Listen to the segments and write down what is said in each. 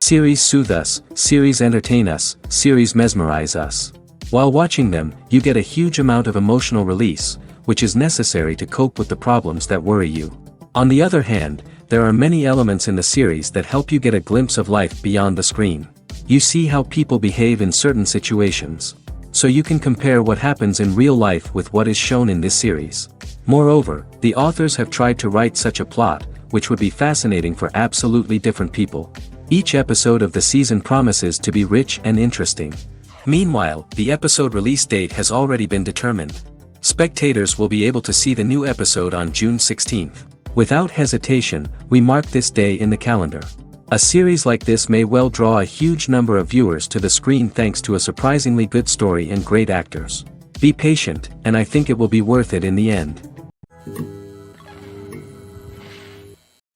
Series soothe us, series entertain us, series mesmerize us. While watching them, you get a huge amount of emotional release, which is necessary to cope with the problems that worry you. On the other hand, there are many elements in the series that help you get a glimpse of life beyond the screen. You see how people behave in certain situations. So you can compare what happens in real life with what is shown in this series. Moreover, the authors have tried to write such a plot, which would be fascinating for absolutely different people. Each episode of the season promises to be rich and interesting. Meanwhile, the episode release date has already been determined. Spectators will be able to see the new episode on June 16th. Without hesitation, we mark this day in the calendar. A series like this may well draw a huge number of viewers to the screen thanks to a surprisingly good story and great actors. Be patient, and I think it will be worth it in the end.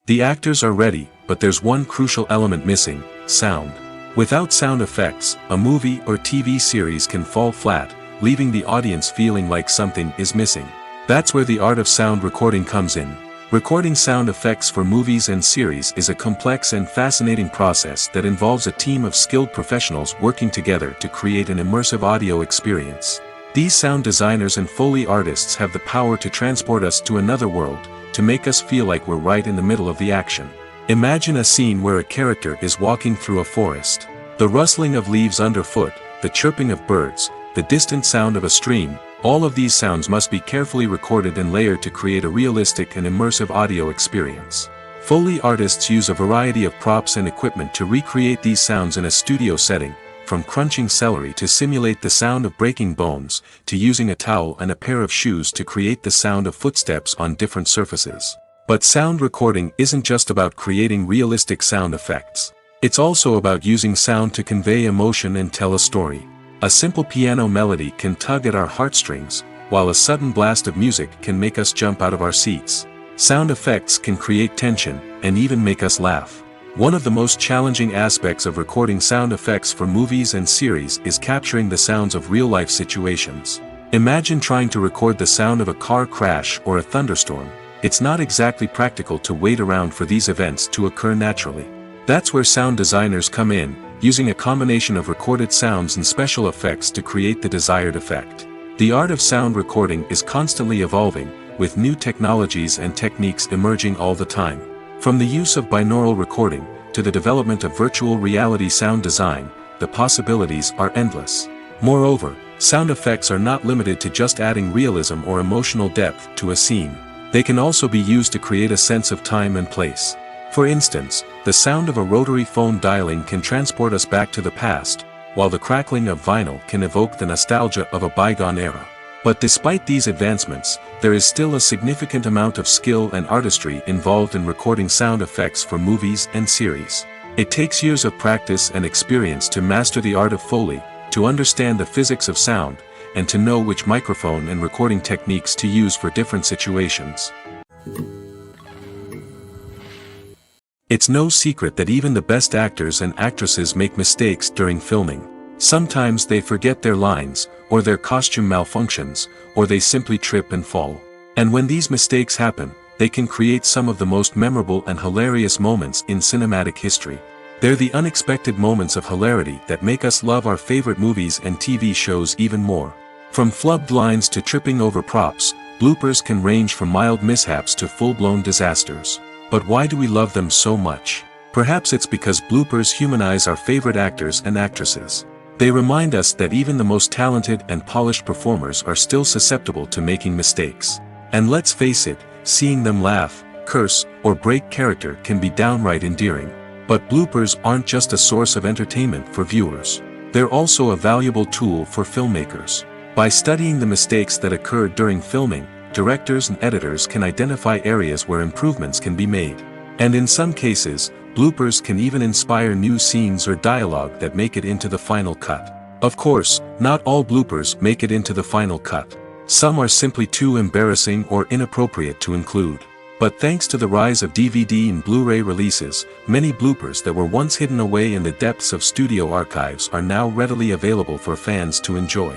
The actors are ready, but there's one crucial element missing: sound. Without sound effects, a movie or TV series can fall flat, leaving the audience feeling like something is missing. That's where the art of sound recording comes in. Recording sound effects for movies and series is a complex and fascinating process that involves a team of skilled professionals working together to create an immersive audio experience. These sound designers and Foley artists have the power to transport us to another world, to make us feel like we're right in the middle of the action. Imagine a scene where a character is walking through a forest. The rustling of leaves underfoot, the chirping of birds, the distant sound of a stream, all of these sounds must be carefully recorded and layered to create a realistic and immersive audio experience. Foley artists use a variety of props and equipment to recreate these sounds in a studio setting, from crunching celery to simulate the sound of breaking bones, to using a towel and a pair of shoes to create the sound of footsteps on different surfaces. But sound recording isn't just about creating realistic sound effects. It's also about using sound to convey emotion and tell a story. A simple piano melody can tug at our heartstrings, while a sudden blast of music can make us jump out of our seats. Sound effects can create tension, and even make us laugh. One of the most challenging aspects of recording sound effects for movies and series is capturing the sounds of real-life situations. Imagine trying to record the sound of a car crash or a thunderstorm. It's not exactly practical to wait around for these events to occur naturally. That's where sound designers come in, using a combination of recorded sounds and special effects to create the desired effect. The art of sound recording is constantly evolving, with new technologies and techniques emerging all the time. From the use of binaural recording, to the development of virtual reality sound design, the possibilities are endless. Moreover, sound effects are not limited to just adding realism or emotional depth to a scene. They can also be used to create a sense of time and place. For instance, the sound of a rotary phone dialing can transport us back to the past, while the crackling of vinyl can evoke the nostalgia of a bygone era. But despite these advancements, there is still a significant amount of skill and artistry involved in recording sound effects for movies and series. It takes years of practice and experience to master the art of Foley, to understand the physics of sound, and to know which microphone and recording techniques to use for different situations. It's no secret that even the best actors and actresses make mistakes during filming. Sometimes they forget their lines, or their costume malfunctions, or they simply trip and fall. And when these mistakes happen, they can create some of the most memorable and hilarious moments in cinematic history. They're the unexpected moments of hilarity that make us love our favorite movies and TV shows even more. From flubbed lines to tripping over props, bloopers can range from mild mishaps to full-blown disasters. But why do we love them so much? Perhaps it's because bloopers humanize our favorite actors and actresses. They remind us that even the most talented and polished performers are still susceptible to making mistakes. And let's face it, seeing them laugh, curse, or break character can be downright endearing. But bloopers aren't just a source of entertainment for viewers. They're also a valuable tool for filmmakers. By studying the mistakes that occurred during filming, directors and editors can identify areas where improvements can be made. And in some cases, bloopers can even inspire new scenes or dialogue that make it into the final cut. Of course, not all bloopers make it into the final cut. Some are simply too embarrassing or inappropriate to include. But thanks to the rise of DVD and Blu-ray releases, many bloopers that were once hidden away in the depths of studio archives are now readily available for fans to enjoy.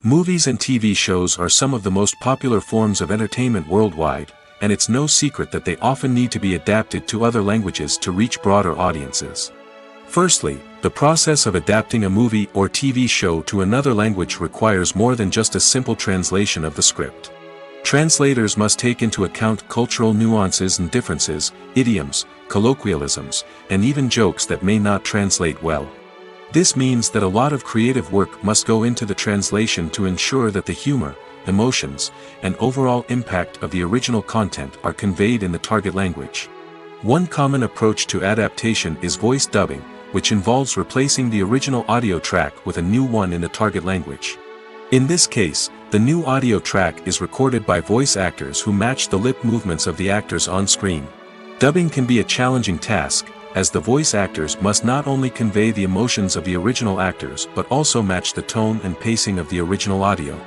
Movies and TV shows are some of the most popular forms of entertainment worldwide, and it's no secret that they often need to be adapted to other languages to reach broader audiences. Firstly, the process of adapting a movie or TV show to another language requires more than just a simple translation of the script. Translators must take into account cultural nuances and differences, idioms, colloquialisms, and even jokes that may not translate well. This means that a lot of creative work must go into the translation to ensure that the humor, emotions, and overall impact of the original content are conveyed in the target language. One common approach to adaptation is voice dubbing, which involves replacing the original audio track with a new one in the target language. In this case, the new audio track is recorded by voice actors who match the lip movements of the actors on screen. Dubbing can be a challenging task, as the voice actors must not only convey the emotions of the original actors but also match the tone and pacing of the original audio.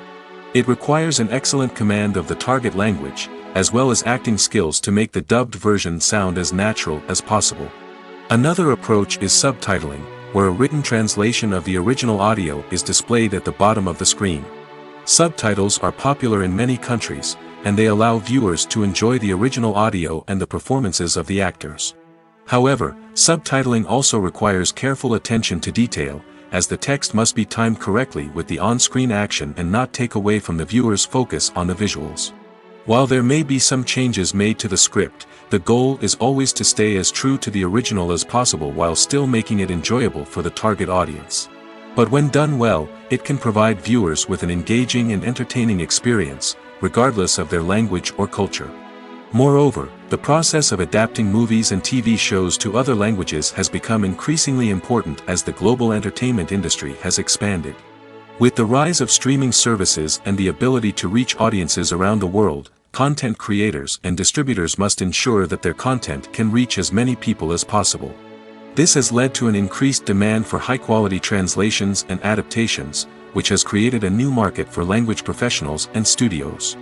It requires an excellent command of the target language, as well as acting skills to make the dubbed version sound as natural as possible. Another approach is subtitling, where a written translation of the original audio is displayed at the bottom of the screen. Subtitles are popular in many countries, and they allow viewers to enjoy the original audio and the performances of the actors. However, subtitling also requires careful attention to detail, as the text must be timed correctly with the on-screen action and not take away from the viewer's focus on the visuals. While there may be some changes made to the script, the goal is always to stay as true to the original as possible while still making it enjoyable for the target audience. But when done well, it can provide viewers with an engaging and entertaining experience, regardless of their language or culture. Moreover, the process of adapting movies and TV shows to other languages has become increasingly important as the global entertainment industry has expanded. With the rise of streaming services and the ability to reach audiences around the world, content creators and distributors must ensure that their content can reach as many people as possible. This has led to an increased demand for high-quality translations and adaptations, which has created a new market for language professionals and studios.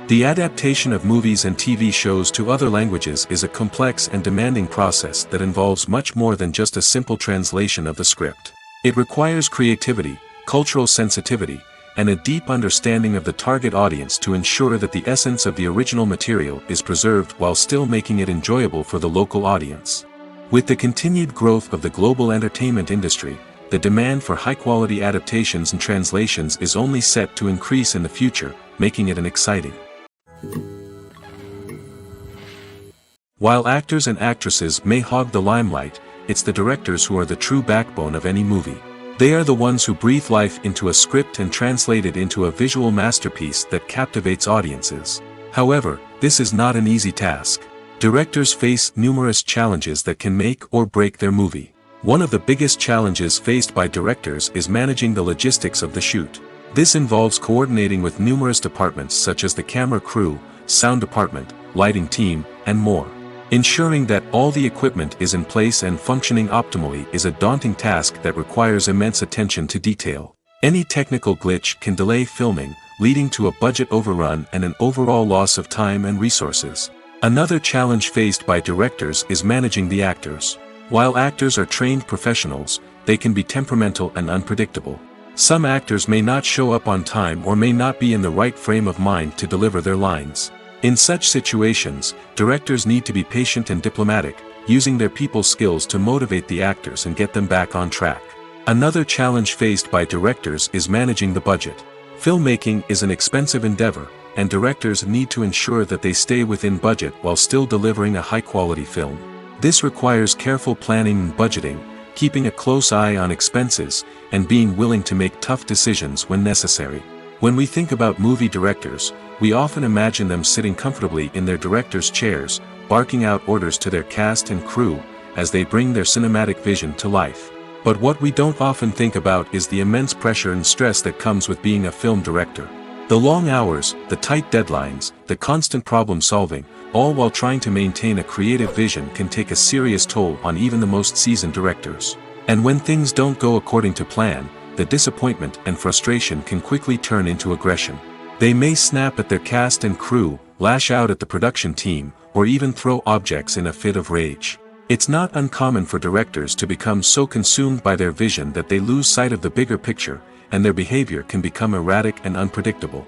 The adaptation of movies and TV shows to other languages is a complex and demanding process that involves much more than just a simple translation of the script. It requires creativity, cultural sensitivity, and a deep understanding of the target audience to ensure that the essence of the original material is preserved while still making it enjoyable for the local audience. With the continued growth of the global entertainment industry, the demand for high-quality adaptations and translations is only set to increase in the future, making it an exciting. While actors and actresses may hog the limelight, it's the directors who are the true backbone of any movie. They are the ones who breathe life into a script and translate it into a visual masterpiece that captivates audiences. However, this is not an easy task. Directors face numerous challenges that can make or break their movie. One of the biggest challenges faced by directors is managing the logistics of the shoot. This involves coordinating with numerous departments such as the camera crew, sound department, lighting team, and more. Ensuring that all the equipment is in place and functioning optimally is a daunting task that requires immense attention to detail. Any technical glitch can delay filming, leading to a budget overrun and an overall loss of time and resources. Another challenge faced by directors is managing the actors. While actors are trained professionals, they can be temperamental and unpredictable. Some actors may not show up on time or may not be in the right frame of mind to deliver their lines. In such situations, directors need to be patient and diplomatic, using their people skills to motivate the actors and get them back on track. Another challenge faced by directors is managing the budget. Filmmaking is an expensive endeavor, and directors need to ensure that they stay within budget while still delivering a high-quality film. This requires careful planning and budgeting, keeping a close eye on expenses, and being willing to make tough decisions when necessary. When we think about movie directors, we often imagine them sitting comfortably in their director's chairs, barking out orders to their cast and crew, as they bring their cinematic vision to life. But what we don't often think about is the immense pressure and stress that comes with being a film director. The long hours, the tight deadlines, the constant problem solving, all while trying to maintain a creative vision can take a serious toll on even the most seasoned directors. And when things don't go according to plan, the disappointment and frustration can quickly turn into aggression. They may snap at their cast and crew, lash out at the production team, or even throw objects in a fit of rage. It's not uncommon for directors to become so consumed by their vision that they lose sight of the bigger picture, and their behavior can become erratic and unpredictable.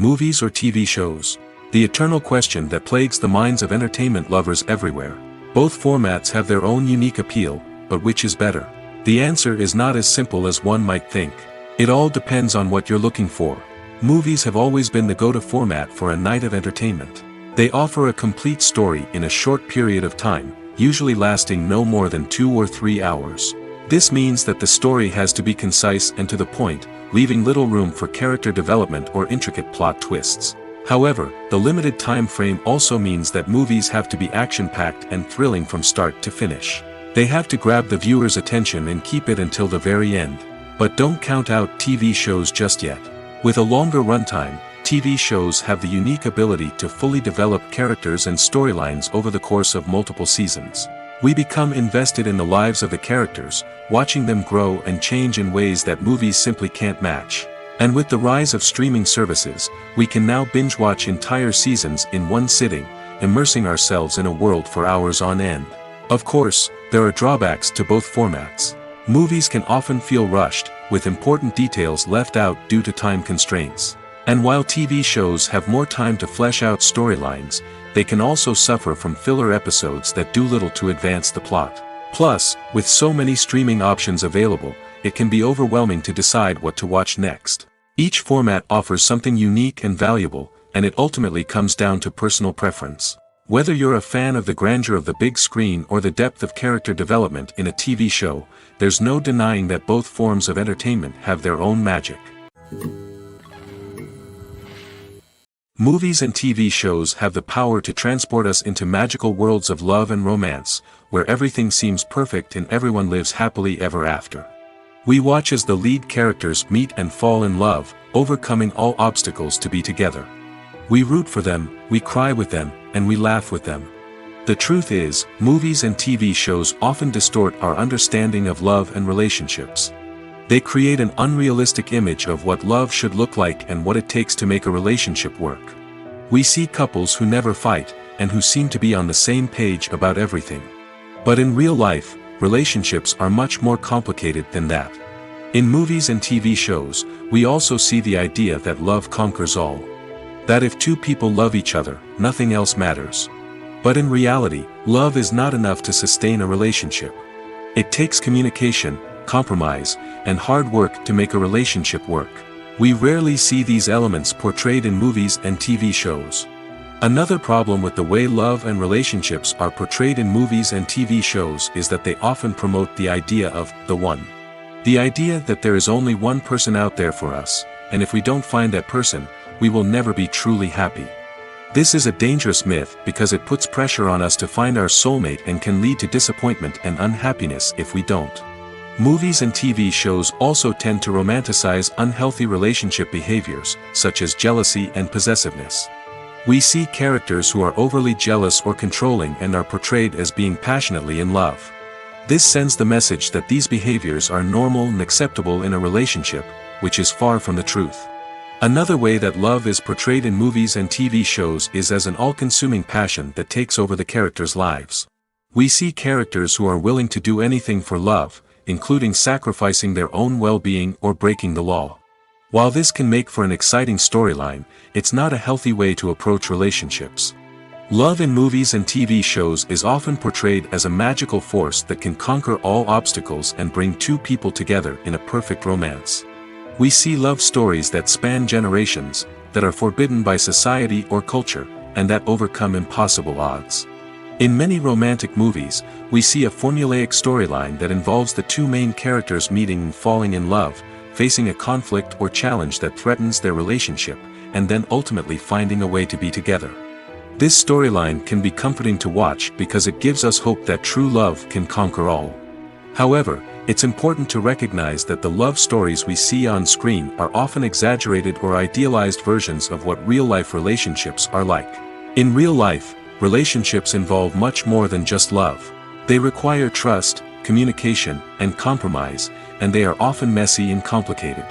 movies or TV shows? The eternal question that plagues the minds of entertainment lovers everywhere. Both formats have their own unique appeal, but which is better? The answer is not as simple as one might think. It all depends on what you're looking for. Movies have always been the go-to format for a night of entertainment. They offer a complete story in a short period of time, usually lasting no more than 2 or 3 hours. This means that the story has to be concise and to the point, leaving little room for character development or intricate plot twists. However, the limited time frame also means that movies have to be action-packed and thrilling from start to finish. They have to grab the viewer's attention and keep it until the very end. But don't count out TV shows just yet. With a longer runtime, TV shows have the unique ability to fully develop characters and storylines over the course of multiple seasons. We become invested in the lives of the characters, watching them grow and change in ways that movies simply can't match. And with the rise of streaming services, we can now binge-watch entire seasons in one sitting, immersing ourselves in a world for hours on end. Of course, there are drawbacks to both formats. Movies can often feel rushed, with important details left out due to time constraints. And while TV shows have more time to flesh out storylines, they can also suffer from filler episodes that do little to advance the plot. Plus, with so many streaming options available, it can be overwhelming to decide what to watch next. Each format offers something unique and valuable, and it ultimately comes down to personal preference. Whether you're a fan of the grandeur of the big screen or the depth of character development in a TV show, there's no denying that both forms of entertainment have their own magic. Movies and TV shows have the power to transport us into magical worlds of love and romance, where everything seems perfect and everyone lives happily ever after. We watch as the lead characters meet and fall in love, overcoming all obstacles to be together. We root for them, we cry with them, and we laugh with them. The truth is, movies and TV shows often distort our understanding of love and relationships. They create an unrealistic image of what love should look like and what it takes to make a relationship work. We see couples who never fight, and who seem to be on the same page about everything. But in real life, relationships are much more complicated than that. In movies and TV shows, we also see the idea that love conquers all. That if two people love each other, nothing else matters. But in reality, love is not enough to sustain a relationship. It takes communication, compromise, and hard work to make a relationship work. We rarely see these elements portrayed in movies and TV shows. Another problem with the way love and relationships are portrayed in movies and TV shows is that they often promote the idea of the one. The idea that there is only one person out there for us, and if we don't find that person, we will never be truly happy. This is a dangerous myth because it puts pressure on us to find our soulmate and can lead to disappointment and unhappiness if we don't. Movies and TV shows also tend to romanticize unhealthy relationship behaviors, such as jealousy and possessiveness. We see characters who are overly jealous or controlling and are portrayed as being passionately in love. This sends the message that these behaviors are normal and acceptable in a relationship, which is far from the truth. Another way that love is portrayed in movies and TV shows is as an all-consuming passion that takes over the characters' lives. We see characters who are willing to do anything for love, including sacrificing their own well-being or breaking the law. While this can make for an exciting storyline, it's not a healthy way to approach relationships. Love in movies and TV shows is often portrayed as a magical force that can conquer all obstacles and bring two people together in a perfect romance. We see love stories that span generations, that are forbidden by society or culture, and that overcome impossible odds. In many romantic movies, we see a formulaic storyline that involves the two main characters meeting and falling in love, facing a conflict or challenge that threatens their relationship, and then ultimately finding a way to be together. This storyline can be comforting to watch because it gives us hope that true love can conquer all. However, it's important to recognize that the love stories we see on screen are often exaggerated or idealized versions of what real-life relationships are like. In real life, relationships involve much more than just love. They require trust, communication, and compromise, and they are often messy and complicated.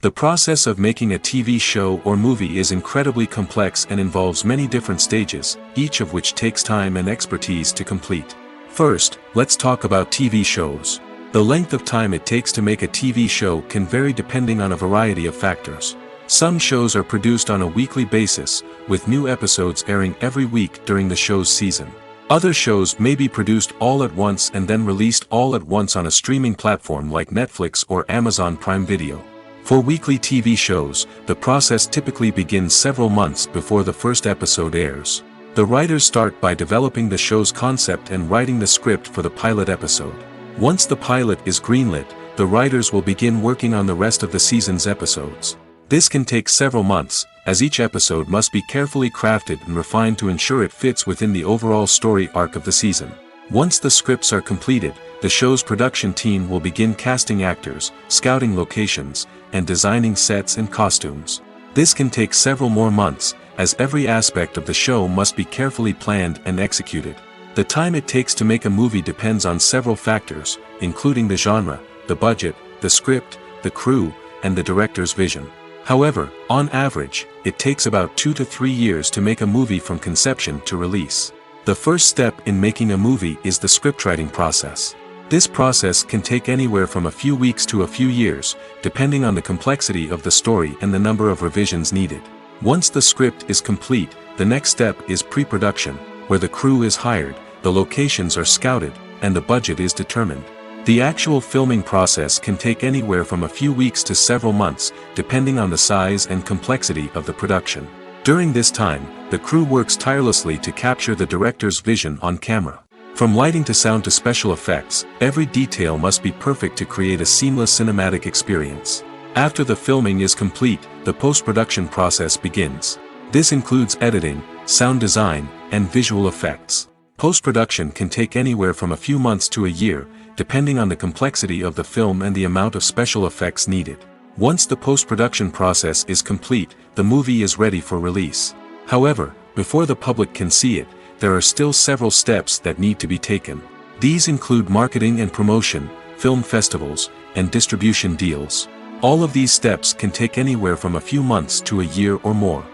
The process of making a TV show or movie is incredibly complex and involves many different stages, each of which takes time and expertise to complete. First, let's talk about TV shows. The length of time it takes to make a TV show can vary depending on a variety of factors. Some shows are produced on a weekly basis, with new episodes airing every week during the show's season. Other shows may be produced all at once and then released all at once on a streaming platform like Netflix or Amazon Prime Video. For weekly TV shows, the process typically begins several months before the first episode airs. The writers start by developing the show's concept and writing the script for the pilot episode. Once the pilot is greenlit, the writers will begin working on the rest of the season's episodes. This can take several months, as each episode must be carefully crafted and refined to ensure it fits within the overall story arc of the season. Once the scripts are completed, the show's production team will begin casting actors, scouting locations, and designing sets and costumes. This can take several more months, as every aspect of the show must be carefully planned and executed. The time it takes to make a movie depends on several factors, including the genre, the budget, the script, the crew, and the director's vision. However, on average, it takes about 2 to 3 years to make a movie from conception to release. The first step in making a movie is the scriptwriting process. This process can take anywhere from a few weeks to a few years, depending on the complexity of the story and the number of revisions needed. Once the script is complete, the next step is pre-production, where the crew is hired, the locations are scouted, and the budget is determined. The actual filming process can take anywhere from a few weeks to several months, depending on the size and complexity of the production. During this time, the crew works tirelessly to capture the director's vision on camera. From lighting to sound to special effects, every detail must be perfect to create a seamless cinematic experience. After the filming is complete, the post-production process begins. This includes editing, sound design, and visual effects. Post-production can take anywhere from a few months to a year, depending on the complexity of the film and the amount of special effects needed. Once the post-production process is complete, the movie is ready for release. However, before the public can see it, there are still several steps that need to be taken. These include marketing and promotion, film festivals, and distribution deals. All of these steps can take anywhere from a few months to a year or more.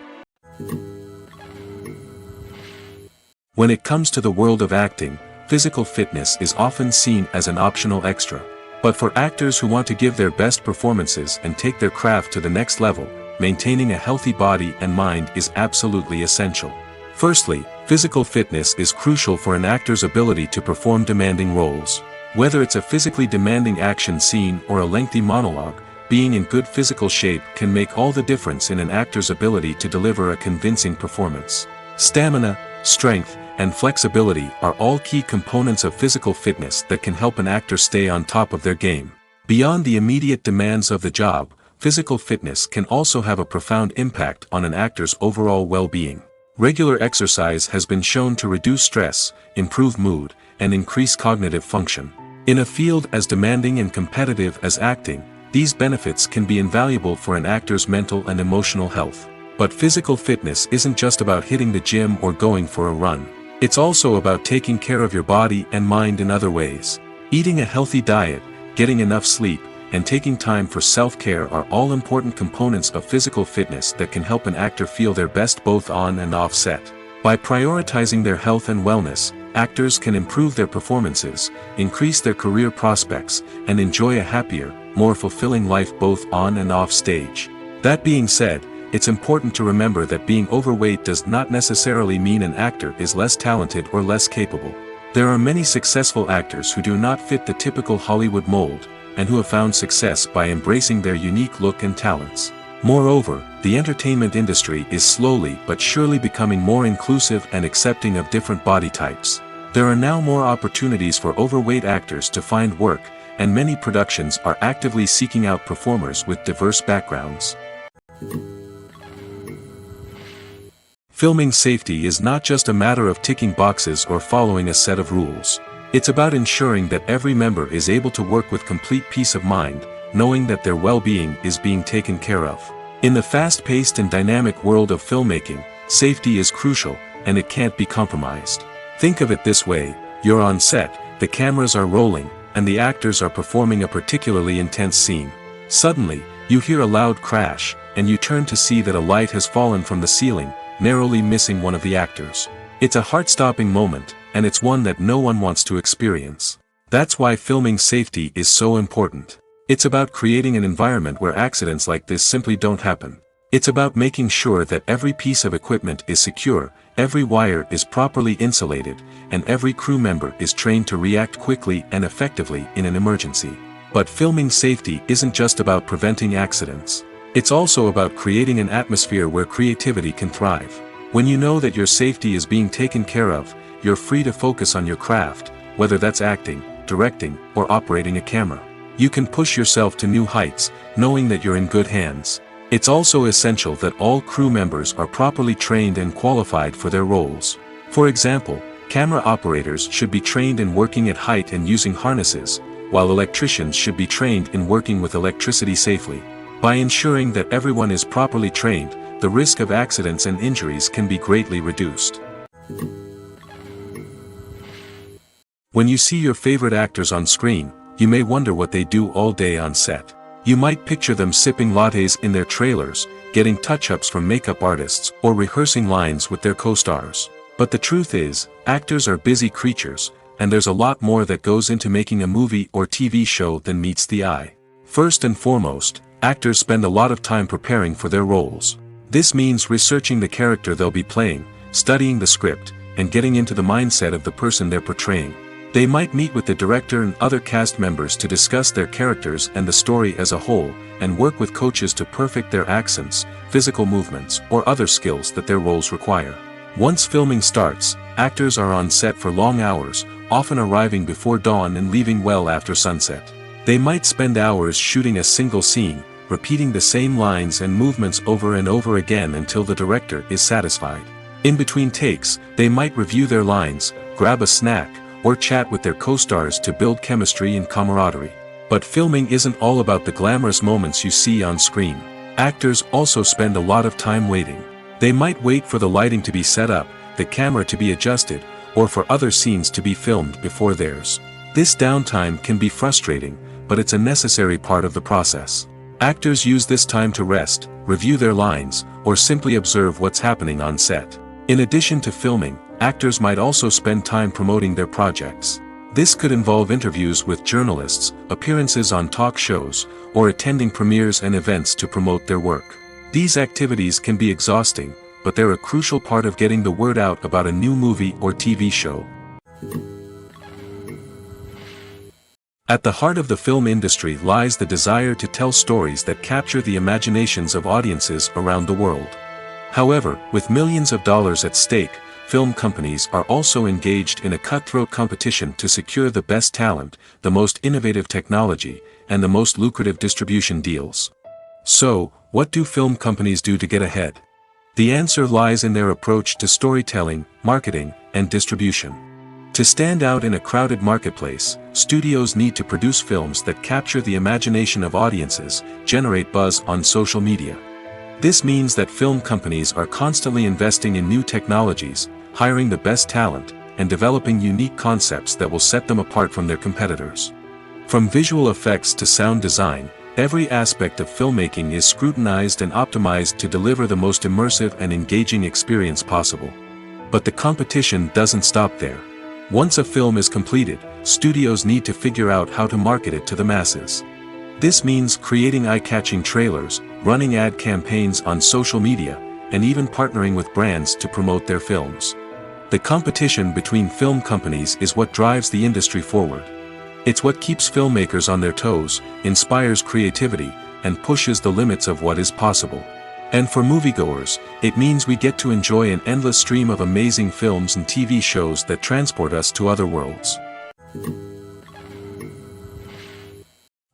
When it comes to the world of acting, physical fitness is often seen as an optional extra. But for actors who want to give their best performances and take their craft to the next level, maintaining a healthy body and mind is absolutely essential. Firstly, physical fitness is crucial for an actor's ability to perform demanding roles. Whether it's a physically demanding action scene or a lengthy monologue, being in good physical shape can make all the difference in an actor's ability to deliver a convincing performance. Stamina, strength, and flexibility are all key components of physical fitness that can help an actor stay on top of their game. Beyond the immediate demands of the job, physical fitness can also have a profound impact on an actor's overall well-being. Regular exercise has been shown to reduce stress, improve mood, and increase cognitive function. In a field as demanding and competitive as acting, these benefits can be invaluable for an actor's mental and emotional health. But physical fitness isn't just about hitting the gym or going for a run. It's also about taking care of your body and mind in other ways. Eating a healthy diet, getting enough sleep, and taking time for self-care are all important components of physical fitness that can help an actor feel their best both on and off set. By prioritizing their health and wellness, actors can improve their performances, increase their career prospects, and enjoy a happier, more fulfilling life both on and off stage. That being said, it's important to remember that being overweight does not necessarily mean an actor is less talented or less capable. There are many successful actors who do not fit the typical Hollywood mold, and who have found success by embracing their unique look and talents. Moreover, the entertainment industry is slowly but surely becoming more inclusive and accepting of different body types. There are now more opportunities for overweight actors to find work, and many productions are actively seeking out performers with diverse backgrounds. Filming safety is not just a matter of ticking boxes or following a set of rules. It's about ensuring that every member is able to work with complete peace of mind, knowing that their well-being is being taken care of. In the fast-paced and dynamic world of filmmaking, safety is crucial, and it can't be compromised. Think of it this way: you're on set, the cameras are rolling, and the actors are performing a particularly intense scene. Suddenly, you hear a loud crash, and you turn to see that a light has fallen from the ceiling, narrowly missing one of the actors. It's a heart-stopping moment, and it's one that no one wants to experience. That's why filming safety is so important. It's about creating an environment where accidents like this simply don't happen. It's about making sure that every piece of equipment is secure, every wire is properly insulated, and every crew member is trained to react quickly and effectively in an emergency. But filming safety isn't just about preventing accidents. It's also about creating an atmosphere where creativity can thrive. When you know that your safety is being taken care of, you're free to focus on your craft, whether that's acting, directing, or operating a camera. You can push yourself to new heights, knowing that you're in good hands. It's also essential that all crew members are properly trained and qualified for their roles. For example, camera operators should be trained in working at height and using harnesses, while electricians should be trained in working with electricity safely. By ensuring that everyone is properly trained, the risk of accidents and injuries can be greatly reduced. When you see your favorite actors on screen, you may wonder what they do all day on set. You might picture them sipping lattes in their trailers, getting touch-ups from makeup artists, or rehearsing lines with their co-stars. But the truth is, actors are busy creatures, and there's a lot more that goes into making a movie or TV show than meets the eye. First and foremost, actors spend a lot of time preparing for their roles. This means researching the character they'll be playing, studying the script, and getting into the mindset of the person they're portraying. They might meet with the director and other cast members to discuss their characters and the story as a whole, and work with coaches to perfect their accents, physical movements, or other skills that their roles require. Once filming starts, actors are on set for long hours, often arriving before dawn and leaving well after sunset. They might spend hours shooting a single scene, repeating the same lines and movements over and over again until the director is satisfied. In between takes, they might review their lines, grab a snack, or chat with their co-stars to build chemistry and camaraderie. But filming isn't all about the glamorous moments you see on screen. Actors also spend a lot of time waiting. They might wait for the lighting to be set up, the camera to be adjusted, or for other scenes to be filmed before theirs. This downtime can be frustrating, but it's a necessary part of the process. Actors use this time to rest, review their lines, or simply observe what's happening on set. In addition to filming, actors might also spend time promoting their projects. This could involve interviews with journalists, appearances on talk shows, or attending premieres and events to promote their work. These activities can be exhausting, but they're a crucial part of getting the word out about a new movie or TV show. At the heart of the film industry lies the desire to tell stories that capture the imaginations of audiences around the world. However, with millions of dollars at stake, film companies are also engaged in a cutthroat competition to secure the best talent, the most innovative technology, and the most lucrative distribution deals. So, what do film companies do to get ahead? The answer lies in their approach to storytelling, marketing, and distribution. To stand out in a crowded marketplace, studios need to produce films that capture the imagination of audiences, generate buzz on social media. This means that film companies are constantly investing in new technologies, hiring the best talent, and developing unique concepts that will set them apart from their competitors. From visual effects to sound design, every aspect of filmmaking is scrutinized and optimized to deliver the most immersive and engaging experience possible. But the competition doesn't stop there. Once a film is completed, studios need to figure out how to market it to the masses. This means creating eye-catching trailers, running ad campaigns on social media, and even partnering with brands to promote their films. The competition between film companies is what drives the industry forward. It's what keeps filmmakers on their toes, inspires creativity, and pushes the limits of what is possible. And for moviegoers, it means we get to enjoy an endless stream of amazing films and TV shows that transport us to other worlds.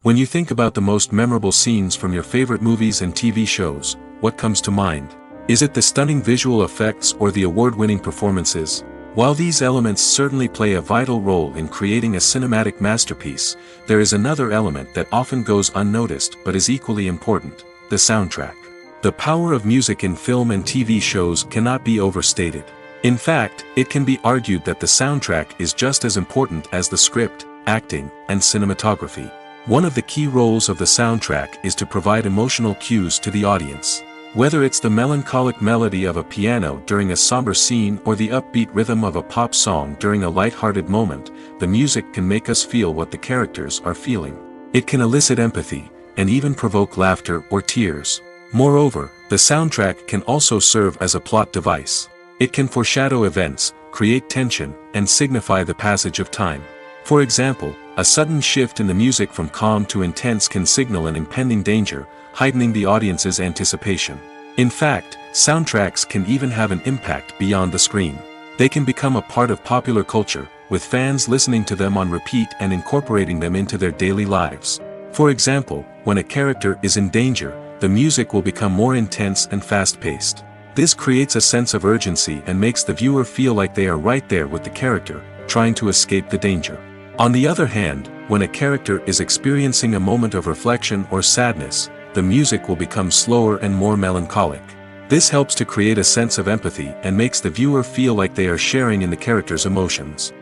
When you think about the most memorable scenes from your favorite movies and TV shows, what comes to mind? Is it the stunning visual effects or the award-winning performances? While these elements certainly play a vital role in creating a cinematic masterpiece, there is another element that often goes unnoticed but is equally important: the soundtrack. The power of music in film and TV shows cannot be overstated. In fact, it can be argued that the soundtrack is just as important as the script, acting, and cinematography. One of the key roles of the soundtrack is to provide emotional cues to the audience. Whether it's the melancholic melody of a piano during a somber scene or the upbeat rhythm of a pop song during a light-hearted moment, the music can make us feel what the characters are feeling. It can elicit empathy, and even provoke laughter or tears. Moreover, the soundtrack can also serve as a plot device. It can foreshadow events, create tension, and signify the passage of time. For example, a sudden shift in the music from calm to intense can signal an impending danger, heightening the audience's anticipation. In fact, soundtracks can even have an impact beyond the screen. They can become a part of popular culture, with fans listening to them on repeat and incorporating them into their daily lives. For example, when a character is in danger, the music will become more intense and fast-paced. This creates a sense of urgency and makes the viewer feel like they are right there with the character, trying to escape the danger. On the other hand, when a character is experiencing a moment of reflection or sadness, the music will become slower and more melancholic. This helps to create a sense of empathy and makes the viewer feel like they are sharing in the character's emotions.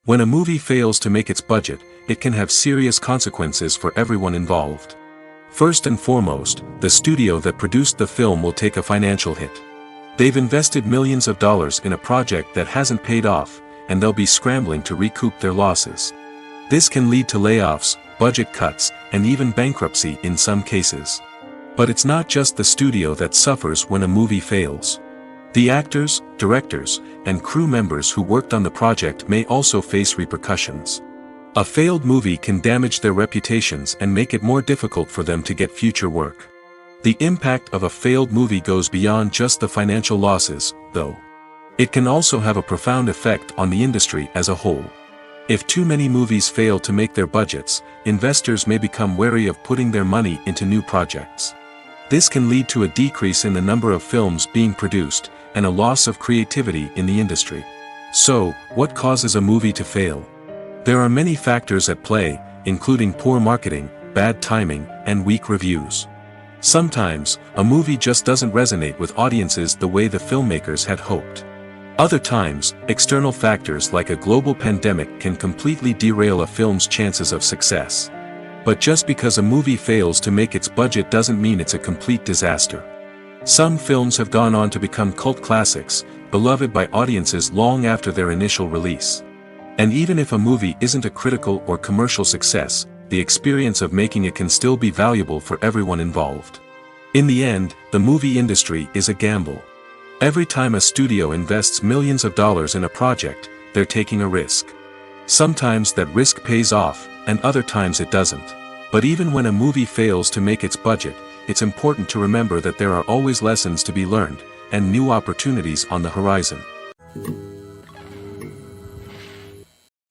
When a movie fails to make its budget, it can have serious consequences for everyone involved. First and foremost, the studio that produced the film will take a financial hit. They've invested millions of dollars in a project that hasn't paid off, and they'll be scrambling to recoup their losses. This can lead to layoffs, budget cuts, and even bankruptcy in some cases. But it's not just the studio that suffers when a movie fails. The actors, directors, and crew members who worked on the project may also face repercussions. A failed movie can damage their reputations and make it more difficult for them to get future work. The impact of a failed movie goes beyond just the financial losses, though. It can also have a profound effect on the industry as a whole. If too many movies fail to make their budgets, investors may become wary of putting their money into new projects. This can lead to a decrease in the number of films being produced, and a loss of creativity in the industry. So, what causes a movie to fail? There are many factors at play, including poor marketing, bad timing, and weak reviews. Sometimes, a movie just doesn't resonate with audiences the way the filmmakers had hoped. Other times, external factors like a global pandemic can completely derail a film's chances of success. But just because a movie fails to make its budget doesn't mean it's a complete disaster. Some films have gone on to become cult classics, beloved by audiences long after their initial release. And even if a movie isn't a critical or commercial success, the experience of making it can still be valuable for everyone involved. In the end, the movie industry is a gamble. Every time a studio invests millions of dollars in a project, they're taking a risk. Sometimes that risk pays off, and other times it doesn't. But even when a movie fails to make its budget, it's important to remember that there are always lessons to be learned, and new opportunities on the horizon.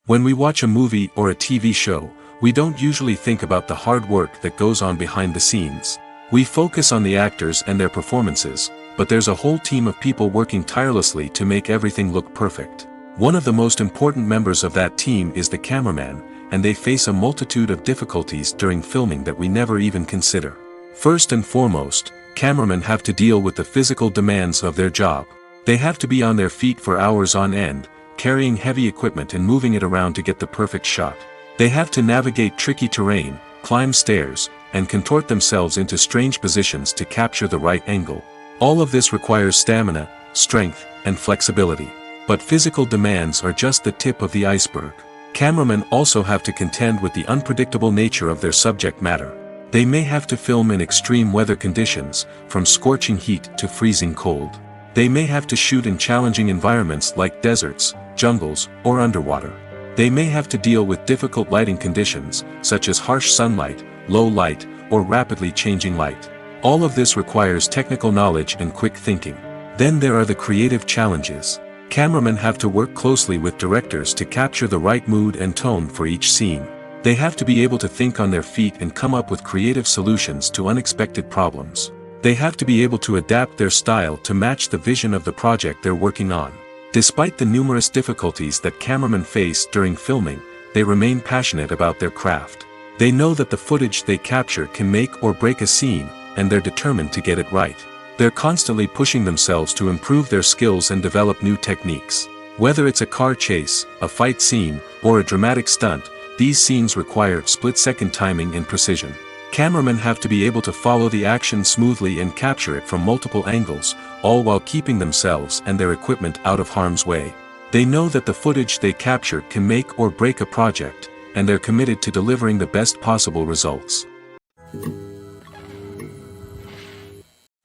When we watch a movie or a TV show, we don't usually think about the hard work that goes on behind the scenes. We focus on the actors and their performances, but there's a whole team of people working tirelessly to make everything look perfect. One of the most important members of that team is the cameraman, and they face a multitude of difficulties during filming that we never even consider. First and foremost, cameramen have to deal with the physical demands of their job. They have to be on their feet for hours on end, carrying heavy equipment and moving it around to get the perfect shot. They have to navigate tricky terrain, climb stairs, and contort themselves into strange positions to capture the right angle. All of this requires stamina, strength, and flexibility. But physical demands are just the tip of the iceberg. Cameramen also have to contend with the unpredictable nature of their subject matter. They may have to film in extreme weather conditions, from scorching heat to freezing cold. They may have to shoot in challenging environments like deserts, jungles, or underwater. They may have to deal with difficult lighting conditions, such as harsh sunlight, low light, or rapidly changing light. All of this requires technical knowledge and quick thinking. Then there are the creative challenges. Cameramen have to work closely with directors to capture the right mood and tone for each scene. They have to be able to think on their feet and come up with creative solutions to unexpected problems. They have to be able to adapt their style to match the vision of the project they're working on. Despite the numerous difficulties that cameramen face during filming, they remain passionate about their craft. They know that the footage they capture can make or break a scene, and they're determined to get it right. They're constantly pushing themselves to improve their skills and develop new techniques. Whether it's a car chase, a fight scene, or a dramatic stunt, these scenes require split-second timing and precision. Cameramen have to be able to follow the action smoothly and capture it from multiple angles, all while keeping themselves and their equipment out of harm's way. They know that the footage they capture can make or break a project, and they're committed to delivering the best possible results.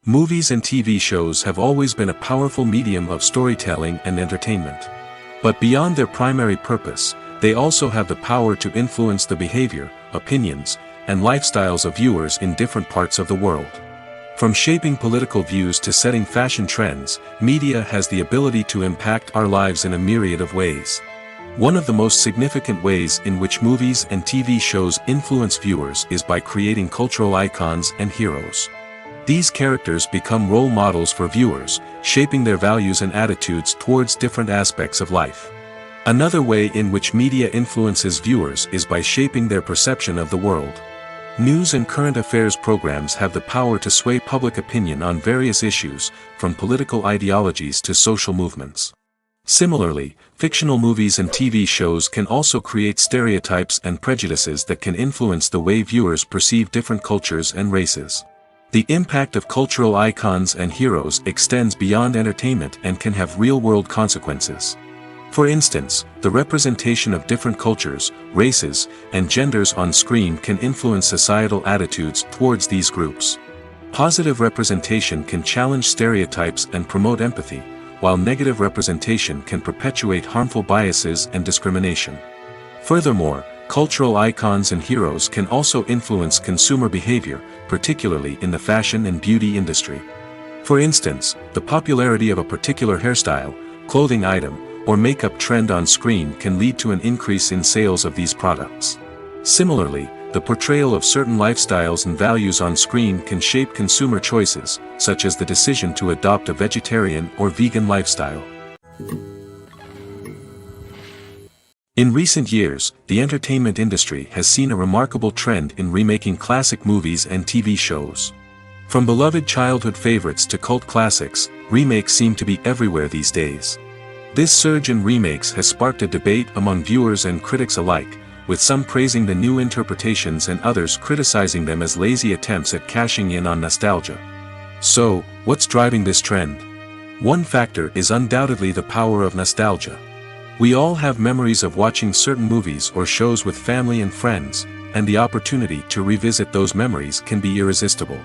Movies and TV shows have always been a powerful medium of storytelling and entertainment. But beyond their primary purpose, they also have the power to influence the behavior, opinions, and lifestyles of viewers in different parts of the world. From shaping political views to setting fashion trends, media has the ability to impact our lives in a myriad of ways. One of the most significant ways in which movies and TV shows influence viewers is by creating cultural icons and heroes. These characters become role models for viewers, shaping their values and attitudes towards different aspects of life. Another way in which media influences viewers is by shaping their perception of the world. News and current affairs programs have the power to sway public opinion on various issues, from political ideologies to social movements. Similarly, fictional movies and TV shows can also create stereotypes and prejudices that can influence the way viewers perceive different cultures and races. The impact of cultural icons and heroes extends beyond entertainment and can have real-world consequences. For instance, the representation of different cultures, races, and genders on screen can influence societal attitudes towards these groups. Positive representation can challenge stereotypes and promote empathy, while negative representation can perpetuate harmful biases and discrimination. Furthermore, cultural icons and heroes can also influence consumer behavior, particularly in the fashion and beauty industry. For instance, the popularity of a particular hairstyle, clothing item, or makeup trend on screen can lead to an increase in sales of these products. Similarly, the portrayal of certain lifestyles and values on screen can shape consumer choices, such as the decision to adopt a vegetarian or vegan lifestyle. In recent years, the entertainment industry has seen a remarkable trend in remaking classic movies and TV shows. From beloved childhood favorites to cult classics, remakes seem to be everywhere these days. This surge in remakes has sparked a debate among viewers and critics alike, with some praising the new interpretations and others criticizing them as lazy attempts at cashing in on nostalgia. So, what's driving this trend? One factor is undoubtedly the power of nostalgia. We all have memories of watching certain movies or shows with family and friends, and the opportunity to revisit those memories can be irresistible.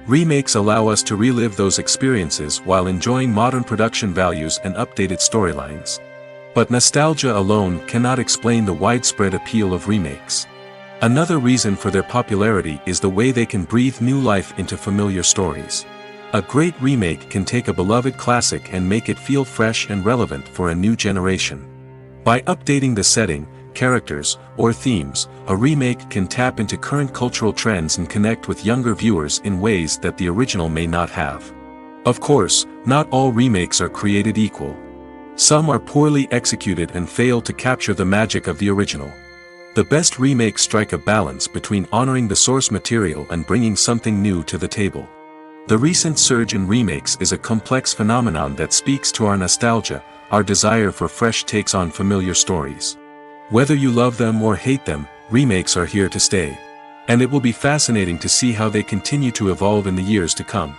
Remakes allow us to relive those experiences while enjoying modern production values and updated storylines. But nostalgia alone cannot explain the widespread appeal of remakes. Another reason for their popularity is the way they can breathe new life into familiar stories. A great remake can take a beloved classic and make it feel fresh and relevant for a new generation. By updating the setting, characters, or themes, a remake can tap into current cultural trends and connect with younger viewers in ways that the original may not have. Of course, not all remakes are created equal. Some are poorly executed and fail to capture the magic of the original. The best remakes strike a balance between honoring the source material and bringing something new to the table. The recent surge in remakes is a complex phenomenon that speaks to our nostalgia, our desire for fresh takes on familiar stories. Whether you love them or hate them, remakes are here to stay. And it will be fascinating to see how they continue to evolve in the years to come.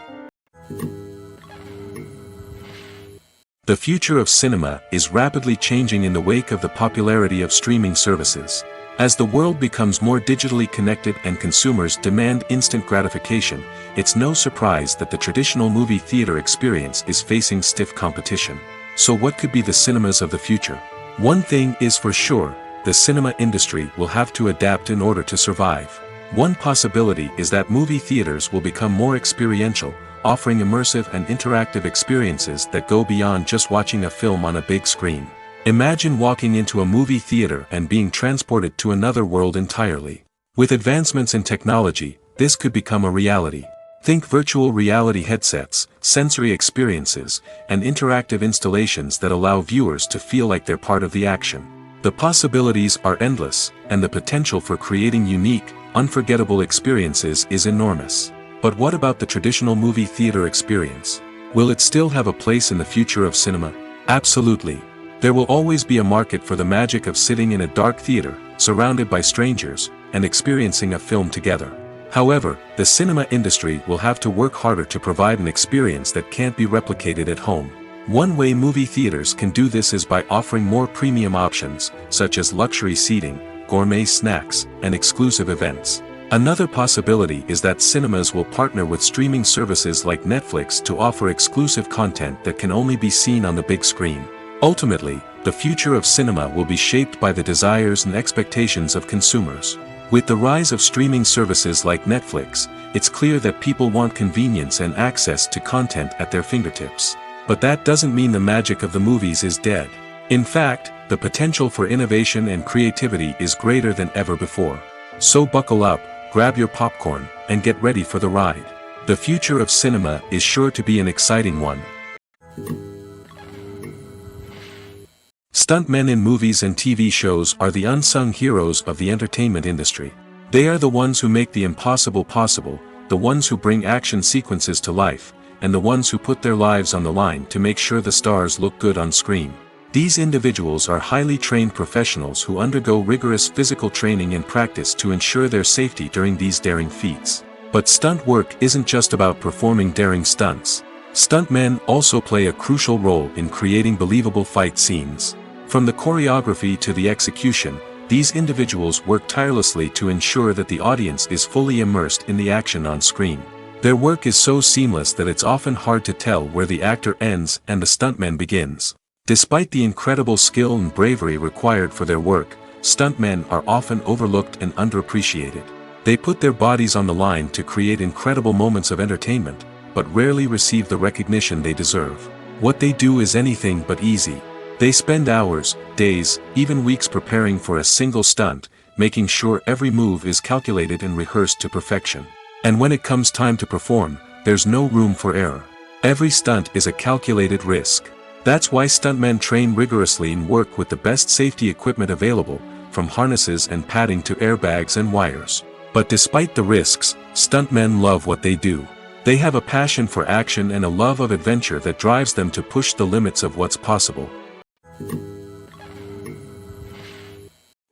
The future of cinema is rapidly changing in the wake of the popularity of streaming services. As the world becomes more digitally connected and consumers demand instant gratification, it's no surprise that the traditional movie theater experience is facing stiff competition. So what could be the cinemas of the future? One thing is for sure, the cinema industry will have to adapt in order to survive. One possibility is that movie theaters will become more experiential, offering immersive and interactive experiences that go beyond just watching a film on a big screen. Imagine walking into a movie theater and being transported to another world entirely. With advancements in technology, this could become a reality. Think virtual reality headsets, sensory experiences, and interactive installations that allow viewers to feel like they're part of the action. The possibilities are endless, and the potential for creating unique, unforgettable experiences is enormous. But what about the traditional movie theater experience? Will it still have a place in the future of cinema? Absolutely. There will always be a market for the magic of sitting in a dark theater, surrounded by strangers, and experiencing a film together. However, the cinema industry will have to work harder to provide an experience that can't be replicated at home. One way movie theaters can do this is by offering more premium options, such as luxury seating, gourmet snacks, and exclusive events. Another possibility is that cinemas will partner with streaming services like Netflix to offer exclusive content that can only be seen on the big screen. Ultimately, the future of cinema will be shaped by the desires and expectations of consumers. With the rise of streaming services like Netflix, it's clear that people want convenience and access to content at their fingertips. But that doesn't mean the magic of the movies is dead. In fact, the potential for innovation and creativity is greater than ever before. So buckle up, grab your popcorn, and get ready for the ride. The future of cinema is sure to be an exciting one. Stuntmen in movies and TV shows are the unsung heroes of the entertainment industry. They are the ones who make the impossible possible, the ones who bring action sequences to life, and the ones who put their lives on the line to make sure the stars look good on screen. These individuals are highly trained professionals who undergo rigorous physical training and practice to ensure their safety during these daring feats. But stunt work isn't just about performing daring stunts. Stuntmen also play a crucial role in creating believable fight scenes. From the choreography to the execution, these individuals work tirelessly to ensure that the audience is fully immersed in the action on screen. Their work is so seamless that it's often hard to tell where the actor ends and the stuntman begins. Despite the incredible skill and bravery required for their work, stuntmen are often overlooked and underappreciated. They put their bodies on the line to create incredible moments of entertainment, but rarely receive the recognition they deserve. What they do is anything but easy. They spend hours, days, even weeks preparing for a single stunt, making sure every move is calculated and rehearsed to perfection. And when it comes time to perform, there's no room for error. Every stunt is a calculated risk. That's why stuntmen train rigorously and work with the best safety equipment available, from harnesses and padding to airbags and wires. But despite the risks, stuntmen love what they do. They have a passion for action and a love of adventure that drives them to push the limits of what's possible.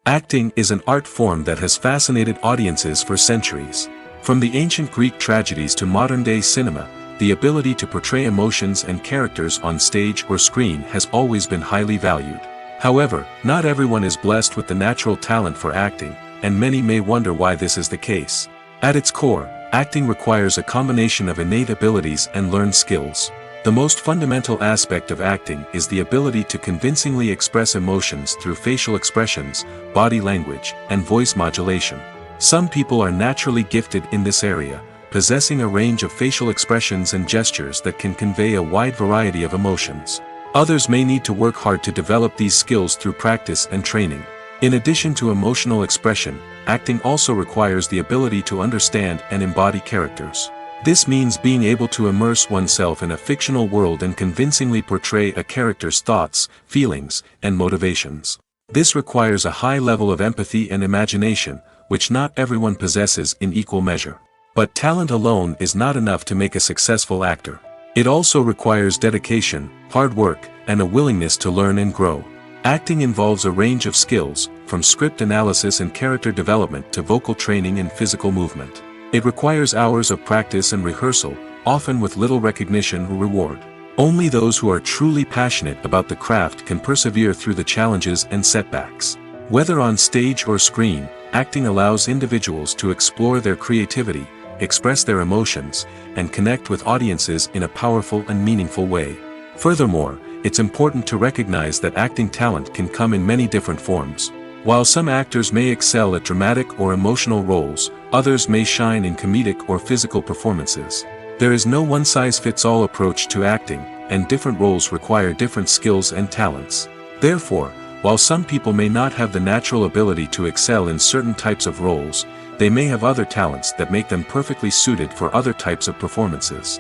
Acting is an art form that has fascinated audiences for centuries. From the ancient Greek tragedies to modern-day cinema, the ability to portray emotions and characters on stage or screen has always been highly valued. However, not everyone is blessed with the natural talent for acting, and many may wonder why this is the case. At its core, acting requires a combination of innate abilities and learned skills. The most fundamental aspect of acting is the ability to convincingly express emotions through facial expressions, body language, and voice modulation. Some people are naturally gifted in this area, possessing a range of facial expressions and gestures that can convey a wide variety of emotions. Others may need to work hard to develop these skills through practice and training. In addition to emotional expression, acting also requires the ability to understand and embody characters. This means being able to immerse oneself in a fictional world and convincingly portray a character's thoughts, feelings, and motivations. This requires a high level of empathy and imagination, which not everyone possesses in equal measure. But talent alone is not enough to make a successful actor. It also requires dedication, hard work, and a willingness to learn and grow. Acting involves a range of skills, from script analysis and character development to vocal training and physical movement. It requires hours of practice and rehearsal, often with little recognition or reward. Only those who are truly passionate about the craft can persevere through the challenges and setbacks. Whether on stage or screen, acting allows individuals to explore their creativity, express their emotions, and connect with audiences in a powerful and meaningful way. Furthermore, it's important to recognize that acting talent can come in many different forms. While some actors may excel at dramatic or emotional roles, others may shine in comedic or physical performances. There is no one-size-fits-all approach to acting, and different roles require different skills and talents. Therefore, while some people may not have the natural ability to excel in certain types of roles, they may have other talents that make them perfectly suited for other types of performances.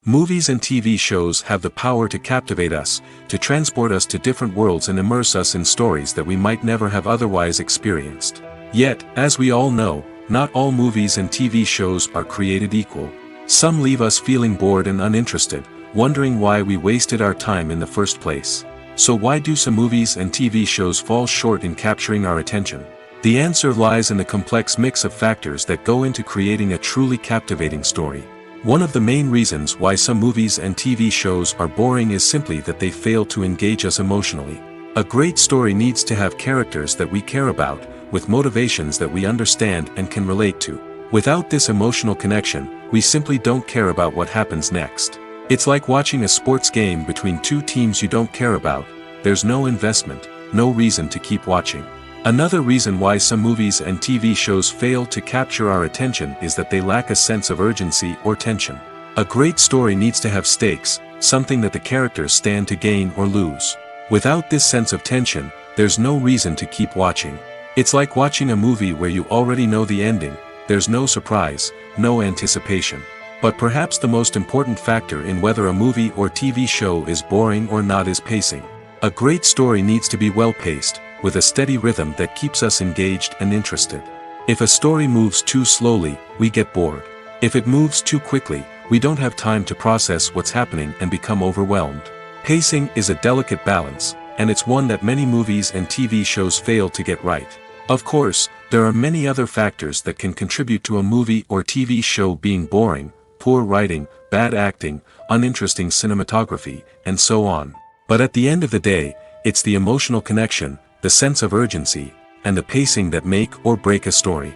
Movies and TV shows have the power to captivate us, to transport us to different worlds and immerse us in stories that we might never have otherwise experienced. Yet, as we all know, not all movies and TV shows are created equal. Some leave us feeling bored and uninterested, wondering why we wasted our time in the first place. So why do some movies and TV shows fall short in capturing our attention? The answer lies in the complex mix of factors that go into creating a truly captivating story. One of the main reasons why some movies and TV shows are boring is simply that they fail to engage us emotionally. A great story needs to have characters that we care about, with motivations that we understand and can relate to. Without this emotional connection, we simply don't care about what happens next. It's like watching a sports game between two teams you don't care about. There's no investment, no reason to keep watching. Another reason why some movies and TV shows fail to capture our attention is that they lack a sense of urgency or tension. A great story needs to have stakes, something that the characters stand to gain or lose. Without this sense of tension, there's no reason to keep watching. It's like watching a movie where you already know the ending. There's no surprise, no anticipation. But perhaps the most important factor in whether a movie or TV show is boring or not is pacing. A great story needs to be well-paced, with a steady rhythm that keeps us engaged and interested. If a story moves too slowly, we get bored. If it moves too quickly, we don't have time to process what's happening and become overwhelmed. Pacing is a delicate balance, and it's one that many movies and TV shows fail to get right. Of course, there are many other factors that can contribute to a movie or TV show being boring: poor writing, bad acting, uninteresting cinematography, and so on. But at the end of the day, it's the emotional connection, the sense of urgency, and the pacing that make or break a story.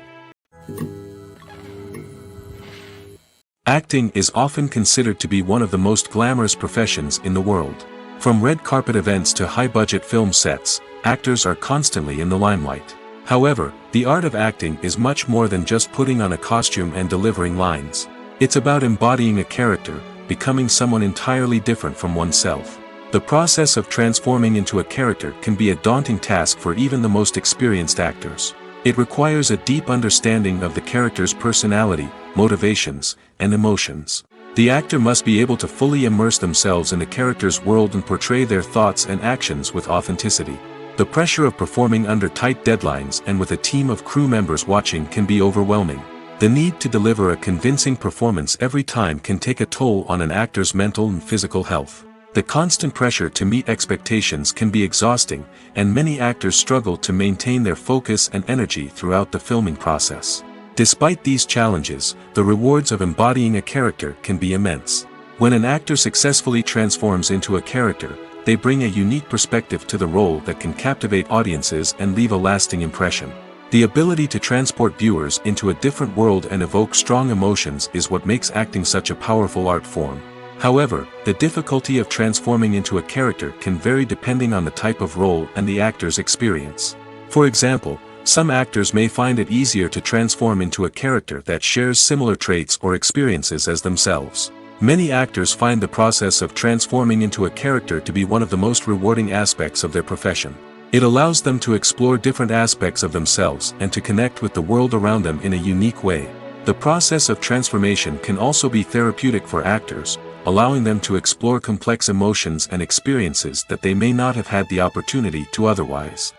Acting is often considered to be one of the most glamorous professions in the world. From red carpet events to high-budget film sets, actors are constantly in the limelight. However, the art of acting is much more than just putting on a costume and delivering lines. It's about embodying a character, becoming someone entirely different from oneself. The process of transforming into a character can be a daunting task for even the most experienced actors. It requires a deep understanding of the character's personality, motivations, and emotions. The actor must be able to fully immerse themselves in the character's world and portray their thoughts and actions with authenticity. The pressure of performing under tight deadlines and with a team of crew members watching can be overwhelming. The need to deliver a convincing performance every time can take a toll on an actor's mental and physical health. The constant pressure to meet expectations can be exhausting, and many actors struggle to maintain their focus and energy throughout the filming process. Despite these challenges, the rewards of embodying a character can be immense. When an actor successfully transforms into a character, they bring a unique perspective to the role that can captivate audiences and leave a lasting impression. The ability to transport viewers into a different world and evoke strong emotions is what makes acting such a powerful art form. However, the difficulty of transforming into a character can vary depending on the type of role and the actor's experience. For example, some actors may find it easier to transform into a character that shares similar traits or experiences as themselves. Many actors find the process of transforming into a character to be one of the most rewarding aspects of their profession. It allows them to explore different aspects of themselves and to connect with the world around them in a unique way. The process of transformation can also be therapeutic for actors, allowing them to explore complex emotions and experiences that they may not have had the opportunity to otherwise.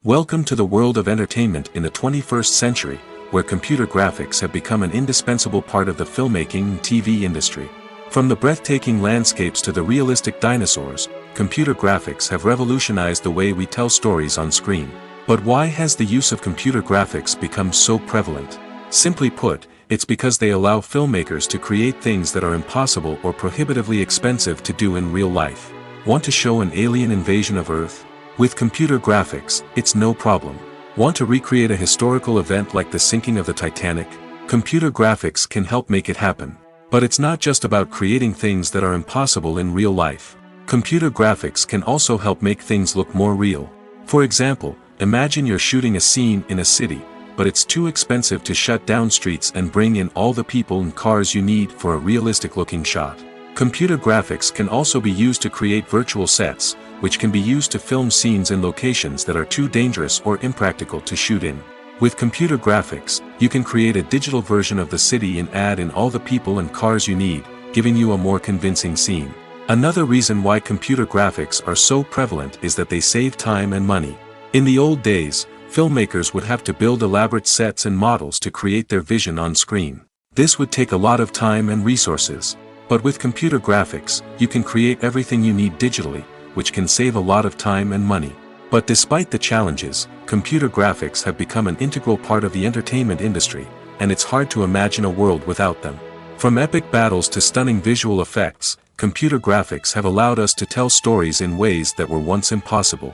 Welcome to the world of entertainment in the 21st century, where computer graphics have become an indispensable part of the filmmaking and TV industry. From the breathtaking landscapes to the realistic dinosaurs, computer graphics have revolutionized the way we tell stories on screen. But why has the use of computer graphics become so prevalent? Simply put, it's because they allow filmmakers to create things that are impossible or prohibitively expensive to do in real life. Want to show an alien invasion of Earth? With computer graphics, it's no problem. Want to recreate a historical event like the sinking of the Titanic? Computer graphics can help make it happen. But it's not just about creating things that are impossible in real life. Computer graphics can also help make things look more real. For example, imagine you're shooting a scene in a city, but it's too expensive to shut down streets and bring in all the people and cars you need for a realistic-looking shot. Computer graphics can also be used to create virtual sets, which can be used to film scenes in locations that are too dangerous or impractical to shoot in. With computer graphics, you can create a digital version of the city and add in all the people and cars you need, giving you a more convincing scene. Another reason why computer graphics are so prevalent is that they save time and money. In the old days, filmmakers would have to build elaborate sets and models to create their vision on screen. This would take a lot of time and resources. But with computer graphics, you can create everything you need digitally, which can save a lot of time and money. But despite the challenges, computer graphics have become an integral part of the entertainment industry, and it's hard to imagine a world without them. From epic battles to stunning visual effects, computer graphics have allowed us to tell stories in ways that were once impossible.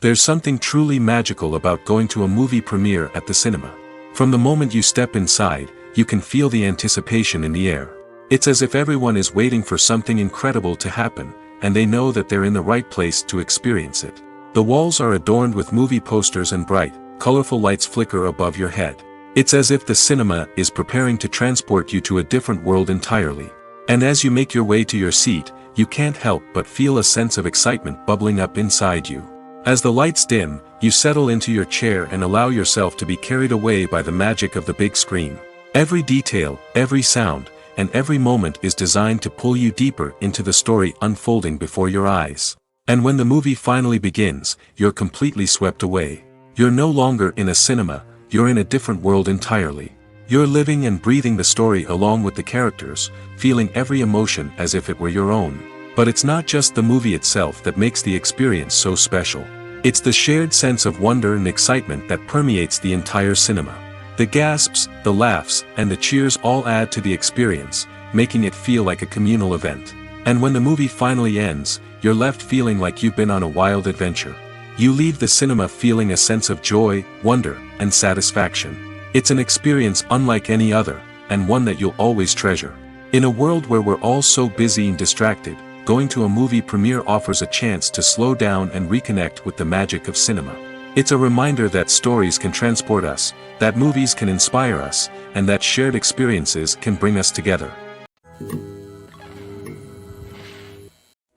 There's something truly magical about going to a movie premiere at the cinema. From the moment you step inside, you can feel the anticipation in the air. It's as if everyone is waiting for something incredible to happen, and they know that they're in the right place to experience it. The walls are adorned with movie posters and bright, colorful lights flicker above your head. It's as if the cinema is preparing to transport you to a different world entirely. And as you make your way to your seat, you can't help but feel a sense of excitement bubbling up inside you. As the lights dim, you settle into your chair and allow yourself to be carried away by the magic of the big screen. Every detail, every sound, and every moment is designed to pull you deeper into the story unfolding before your eyes. And when the movie finally begins, you're completely swept away. You're no longer in a cinema, you're in a different world entirely. You're living and breathing the story along with the characters, feeling every emotion as if it were your own. But it's not just the movie itself that makes the experience so special. It's the shared sense of wonder and excitement that permeates the entire cinema. The gasps, the laughs, and the cheers all add to the experience, making it feel like a communal event. And when the movie finally ends, you're left feeling like you've been on a wild adventure. You leave the cinema feeling a sense of joy, wonder, and satisfaction. It's an experience unlike any other, and one that you'll always treasure. In a world where we're all so busy and distracted, going to a movie premiere offers a chance to slow down and reconnect with the magic of cinema. It's a reminder that stories can transport us, that movies can inspire us, and that shared experiences can bring us together.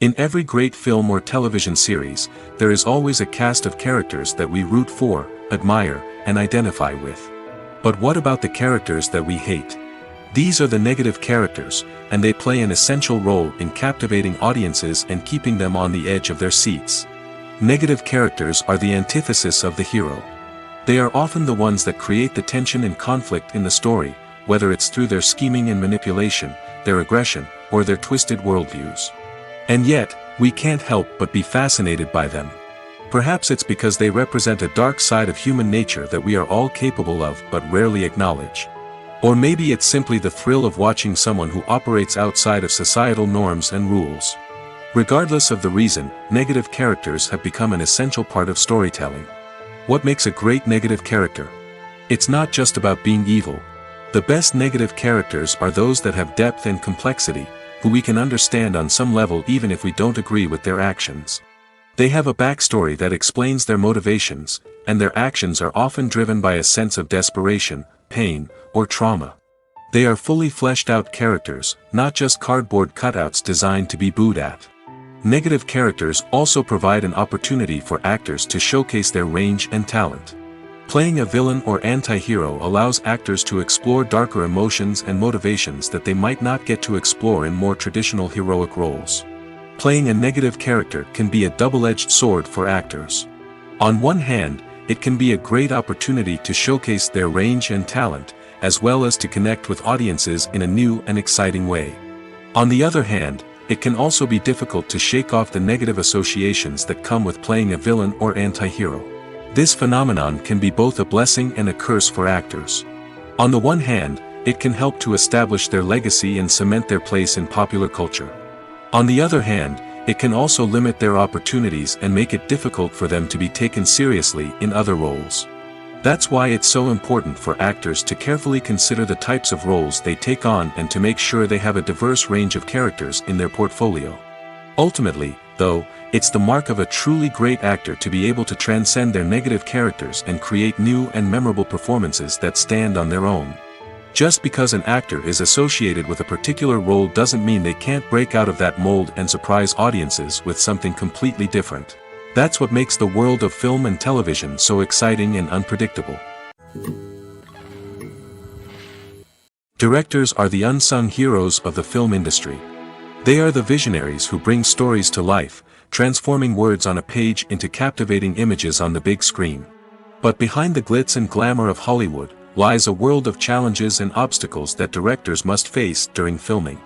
In every great film or television series, there is always a cast of characters that we root for, admire, and identify with. But what about the characters that we hate? These are the negative characters, and they play an essential role in captivating audiences and keeping them on the edge of their seats. Negative characters are the antithesis of the hero. They are often the ones that create the tension and conflict in the story, whether it's through their scheming and manipulation, their aggression, or their twisted worldviews. And yet, we can't help but be fascinated by them. Perhaps it's because they represent a dark side of human nature that we are all capable of but rarely acknowledge. Or maybe it's simply the thrill of watching someone who operates outside of societal norms and rules. Regardless of the reason, negative characters have become an essential part of storytelling. What makes a great negative character? It's not just about being evil. The best negative characters are those that have depth and complexity, who we can understand on some level even if we don't agree with their actions. They have a backstory that explains their motivations, and their actions are often driven by a sense of desperation, pain, or trauma. They are fully fleshed out characters, not just cardboard cutouts designed to be booed at. Negative characters also provide an opportunity for actors to showcase their range and talent. Playing a villain or anti-hero allows actors to explore darker emotions and motivations that they might not get to explore in more traditional heroic roles. Playing a negative character can be a double-edged sword for actors. On one hand, it can be a great opportunity to showcase their range and talent, as well as to connect with audiences in a new and exciting way. On the other hand, it can also be difficult to shake off the negative associations that come with playing a villain or anti-hero. This phenomenon can be both a blessing and a curse for actors. On the one hand, it can help to establish their legacy and cement their place in popular culture. On the other hand, it can also limit their opportunities and make it difficult for them to be taken seriously in other roles. That's why it's so important for actors to carefully consider the types of roles they take on and to make sure they have a diverse range of characters in their portfolio. Ultimately, though, it's the mark of a truly great actor to be able to transcend their negative characters and create new and memorable performances that stand on their own. Just because an actor is associated with a particular role doesn't mean they can't break out of that mold and surprise audiences with something completely different. That's what makes the world of film and television so exciting and unpredictable. Directors are the unsung heroes of the film industry. They are the visionaries who bring stories to life, transforming words on a page into captivating images on the big screen. But behind the glitz and glamour of Hollywood lies a world of challenges and obstacles that directors must face during filming.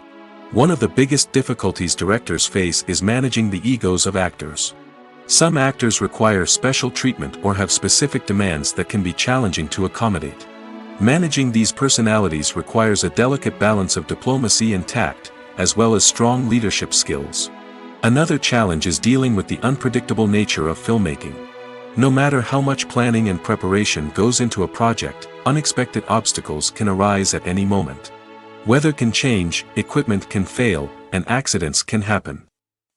One of the biggest difficulties directors face is managing the egos of actors. Some actors require special treatment or have specific demands that can be challenging to accommodate. Managing these personalities requires a delicate balance of diplomacy and tact, as well as strong leadership skills. Another challenge is dealing with the unpredictable nature of filmmaking. No matter how much planning and preparation goes into a project, unexpected obstacles can arise at any moment. Weather can change, equipment can fail, and accidents can happen.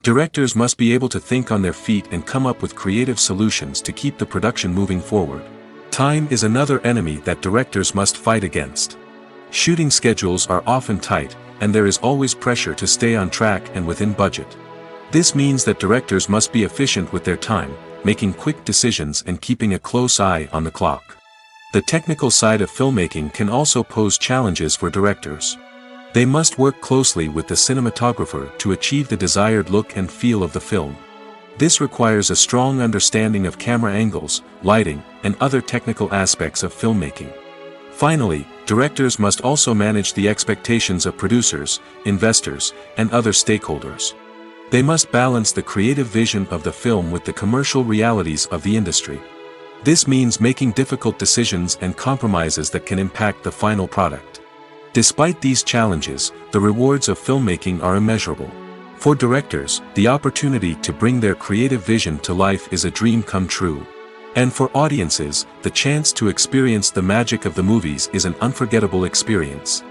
Directors must be able to think on their feet and come up with creative solutions to keep the production moving forward. Time is another enemy that directors must fight against. Shooting schedules are often tight, and there is always pressure to stay on track and within budget. This means that directors must be efficient with their time, making quick decisions and keeping a close eye on the clock. The technical side of filmmaking can also pose challenges for directors. They must work closely with the cinematographer to achieve the desired look and feel of the film. This requires a strong understanding of camera angles, lighting, and other technical aspects of filmmaking. Finally, directors must also manage the expectations of producers, investors, and other stakeholders. They must balance the creative vision of the film with the commercial realities of the industry. This means making difficult decisions and compromises that can impact the final product. Despite these challenges, the rewards of filmmaking are immeasurable. For directors, the opportunity to bring their creative vision to life is a dream come true. And for audiences, the chance to experience the magic of the movies is an unforgettable experience.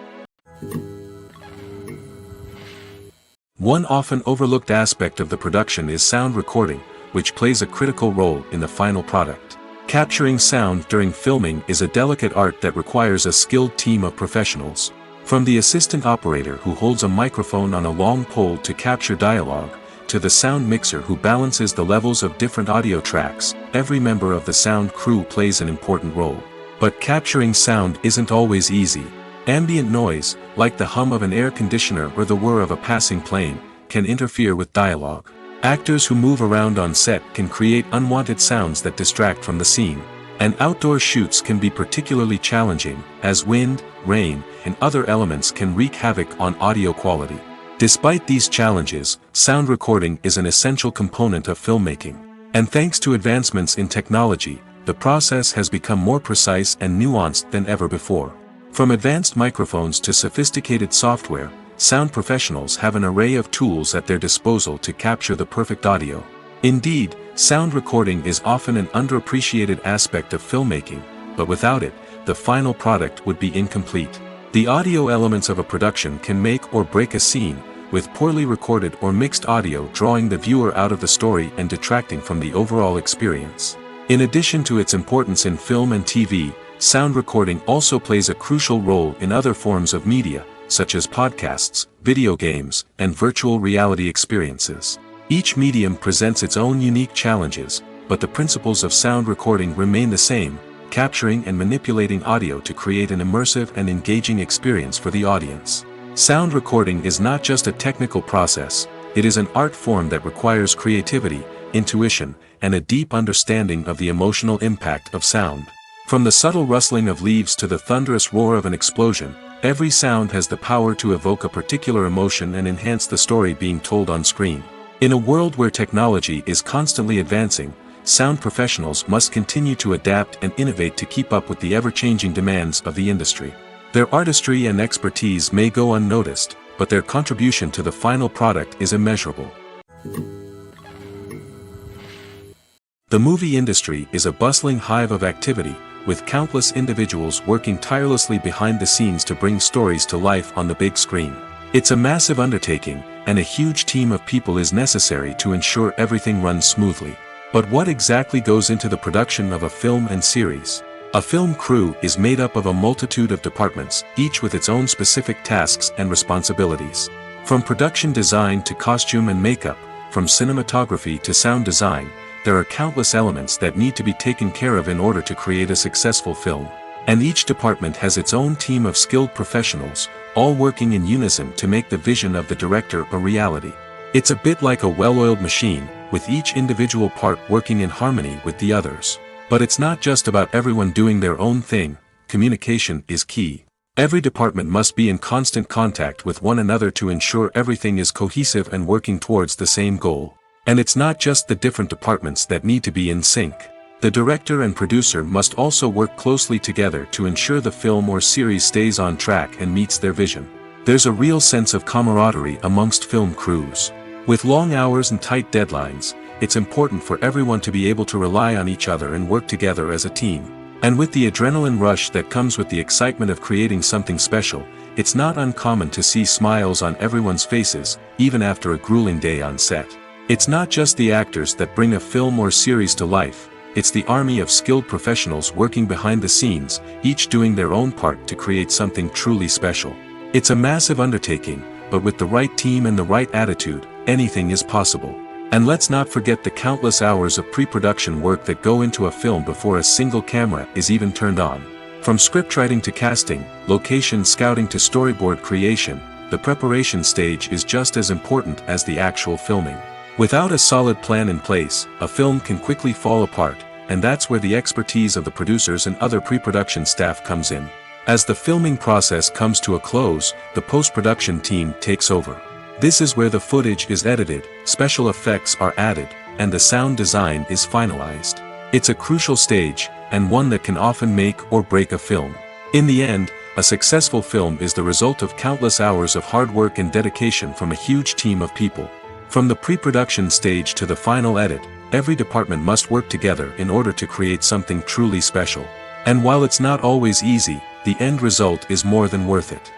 One often overlooked aspect of the production is sound recording, which plays a critical role in the final product. Capturing sound during filming is a delicate art that requires a skilled team of professionals. From the assistant operator who holds a microphone on a long pole to capture dialogue, to the sound mixer who balances the levels of different audio tracks, every member of the sound crew plays an important role. But capturing sound isn't always easy. Ambient noise, like the hum of an air conditioner or the whir of a passing plane, can interfere with dialogue. Actors who move around on set can create unwanted sounds that distract from the scene. And outdoor shoots can be particularly challenging, as wind, rain, and other elements can wreak havoc on audio quality. Despite these challenges, sound recording is an essential component of filmmaking. And thanks to advancements in technology, the process has become more precise and nuanced than ever before. From advanced microphones to sophisticated software, sound professionals have an array of tools at their disposal to capture the perfect audio. Indeed, sound recording is often an underappreciated aspect of filmmaking, but without it, the final product would be incomplete. The audio elements of a production can make or break a scene, with poorly recorded or mixed audio drawing the viewer out of the story and detracting from the overall experience. In addition to its importance in film and TV, sound recording also plays a crucial role in other forms of media, such as podcasts, video games, and virtual reality experiences. Each medium presents its own unique challenges, but the principles of sound recording remain the same, capturing and manipulating audio to create an immersive and engaging experience for the audience. Sound recording is not just a technical process, it is an art form that requires creativity, intuition, and a deep understanding of the emotional impact of sound. From the subtle rustling of leaves to the thunderous roar of an explosion, every sound has the power to evoke a particular emotion and enhance the story being told on screen. In a world where technology is constantly advancing, sound professionals must continue to adapt and innovate to keep up with the ever-changing demands of the industry. Their artistry and expertise may go unnoticed, but their contribution to the final product is immeasurable. The movie industry is a bustling hive of activity, with countless individuals working tirelessly behind the scenes to bring stories to life on the big screen. It's a massive undertaking, and a huge team of people is necessary to ensure everything runs smoothly. But what exactly goes into the production of a film and series? A film crew is made up of a multitude of departments, each with its own specific tasks and responsibilities. From production design to costume and makeup, from cinematography to sound design, there are countless elements that need to be taken care of in order to create a successful film. And each department has its own team of skilled professionals, all working in unison to make the vision of the director a reality. It's a bit like a well-oiled machine, with each individual part working in harmony with the others. But it's not just about everyone doing their own thing, communication is key. Every department must be in constant contact with one another to ensure everything is cohesive and working towards the same goal. And it's not just the different departments that need to be in sync. The director and producer must also work closely together to ensure the film or series stays on track and meets their vision. There's a real sense of camaraderie amongst film crews. With long hours and tight deadlines, it's important for everyone to be able to rely on each other and work together as a team. And with the adrenaline rush that comes with the excitement of creating something special, it's not uncommon to see smiles on everyone's faces, even after a grueling day on set. It's not just the actors that bring a film or series to life, it's the army of skilled professionals working behind the scenes, each doing their own part to create something truly special. It's a massive undertaking, but with the right team and the right attitude, anything is possible. And let's not forget the countless hours of pre-production work that go into a film before a single camera is even turned on. From scriptwriting to casting, location scouting to storyboard creation, the preparation stage is just as important as the actual filming. Without a solid plan in place, a film can quickly fall apart, and that's where the expertise of the producers and other pre-production staff comes in. As the filming process comes to a close, the post-production team takes over. This is where the footage is edited, special effects are added, and the sound design is finalized. It's a crucial stage, and one that can often make or break a film. In the end, a successful film is the result of countless hours of hard work and dedication from a huge team of people. From the pre-production stage to the final edit, every department must work together in order to create something truly special. And while it's not always easy, the end result is more than worth it.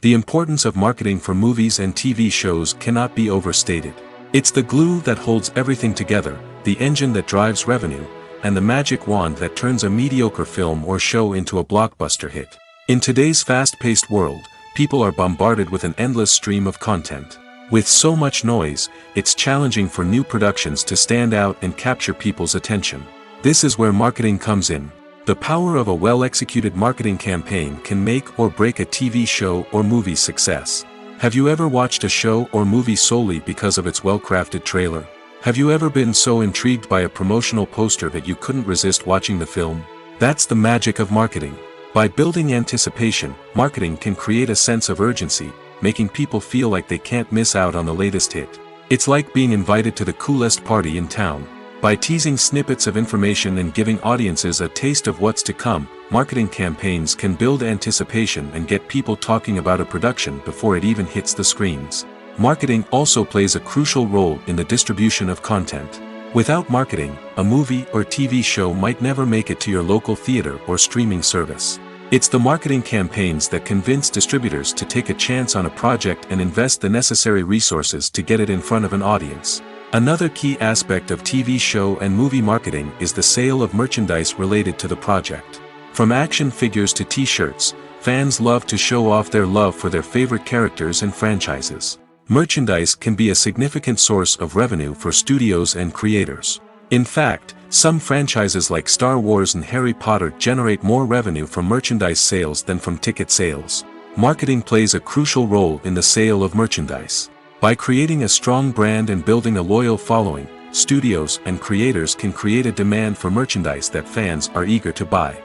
The importance of marketing for movies and TV shows cannot be overstated. It's the glue that holds everything together, the engine that drives revenue, and the magic wand that turns a mediocre film or show into a blockbuster hit. In today's fast-paced world, people are bombarded with an endless stream of content. With so much noise, it's challenging for new productions to stand out and capture people's attention. This is where marketing comes in. The power of a well-executed marketing campaign can make or break a TV show or movie's success. Have you ever watched a show or movie solely because of its well-crafted trailer? Have you ever been so intrigued by a promotional poster that you couldn't resist watching the film? That's the magic of marketing. By building anticipation, marketing can create a sense of urgency, making people feel like they can't miss out on the latest hit. It's like being invited to the coolest party in town. By teasing snippets of information and giving audiences a taste of what's to come, marketing campaigns can build anticipation and get people talking about a production before it even hits the screens. Marketing also plays a crucial role in the distribution of content. Without marketing, a movie or TV show might never make it to your local theater or streaming service. It's the marketing campaigns that convince distributors to take a chance on a project and invest the necessary resources to get it in front of an audience. Another key aspect of TV show and movie marketing is the sale of merchandise related to the project. From action figures to t-shirts, fans love to show off their love for their favorite characters and franchises. Merchandise can be a significant source of revenue for studios and creators. In fact, some franchises like Star Wars and Harry Potter generate more revenue from merchandise sales than from ticket sales. Marketing plays a crucial role in the sale of merchandise. By creating a strong brand and building a loyal following, studios and creators can create a demand for merchandise that fans are eager to buy.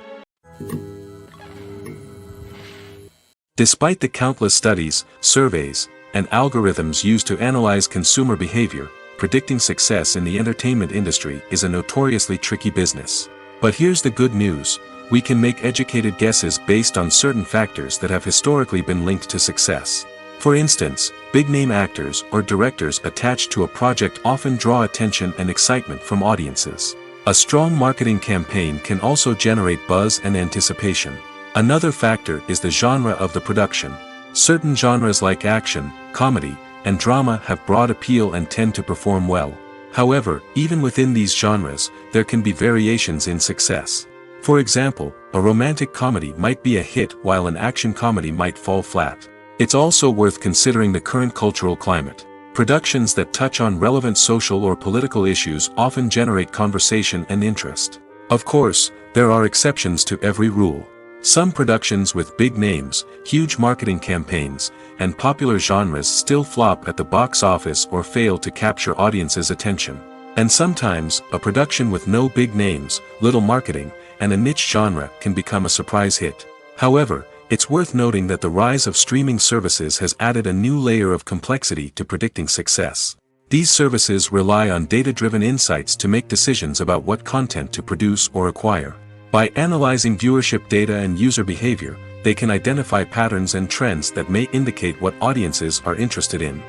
Despite the countless studies, surveys, and algorithms used to analyze consumer behavior, predicting success in the entertainment industry is a notoriously tricky business. But here's the good news: we can make educated guesses based on certain factors that have historically been linked to success. For instance, big-name actors or directors attached to a project often draw attention and excitement from audiences. A strong marketing campaign can also generate buzz and anticipation. Another factor is the genre of the production. Certain genres like action, comedy, and drama have broad appeal and tend to perform well. However, even within these genres, there can be variations in success. For example, a romantic comedy might be a hit while an action comedy might fall flat. It's also worth considering the current cultural climate. Productions that touch on relevant social or political issues often generate conversation and interest. Of course, there are exceptions to every rule. Some productions with big names, huge marketing campaigns, and popular genres still flop at the box office or fail to capture audiences' attention. And sometimes, a production with no big names, little marketing, and a niche genre can become a surprise hit. However, it's worth noting that the rise of streaming services has added a new layer of complexity to predicting success. These services rely on data-driven insights to make decisions about what content to produce or acquire. By analyzing viewership data and user behavior, they can identify patterns and trends that may indicate what audiences are interested in.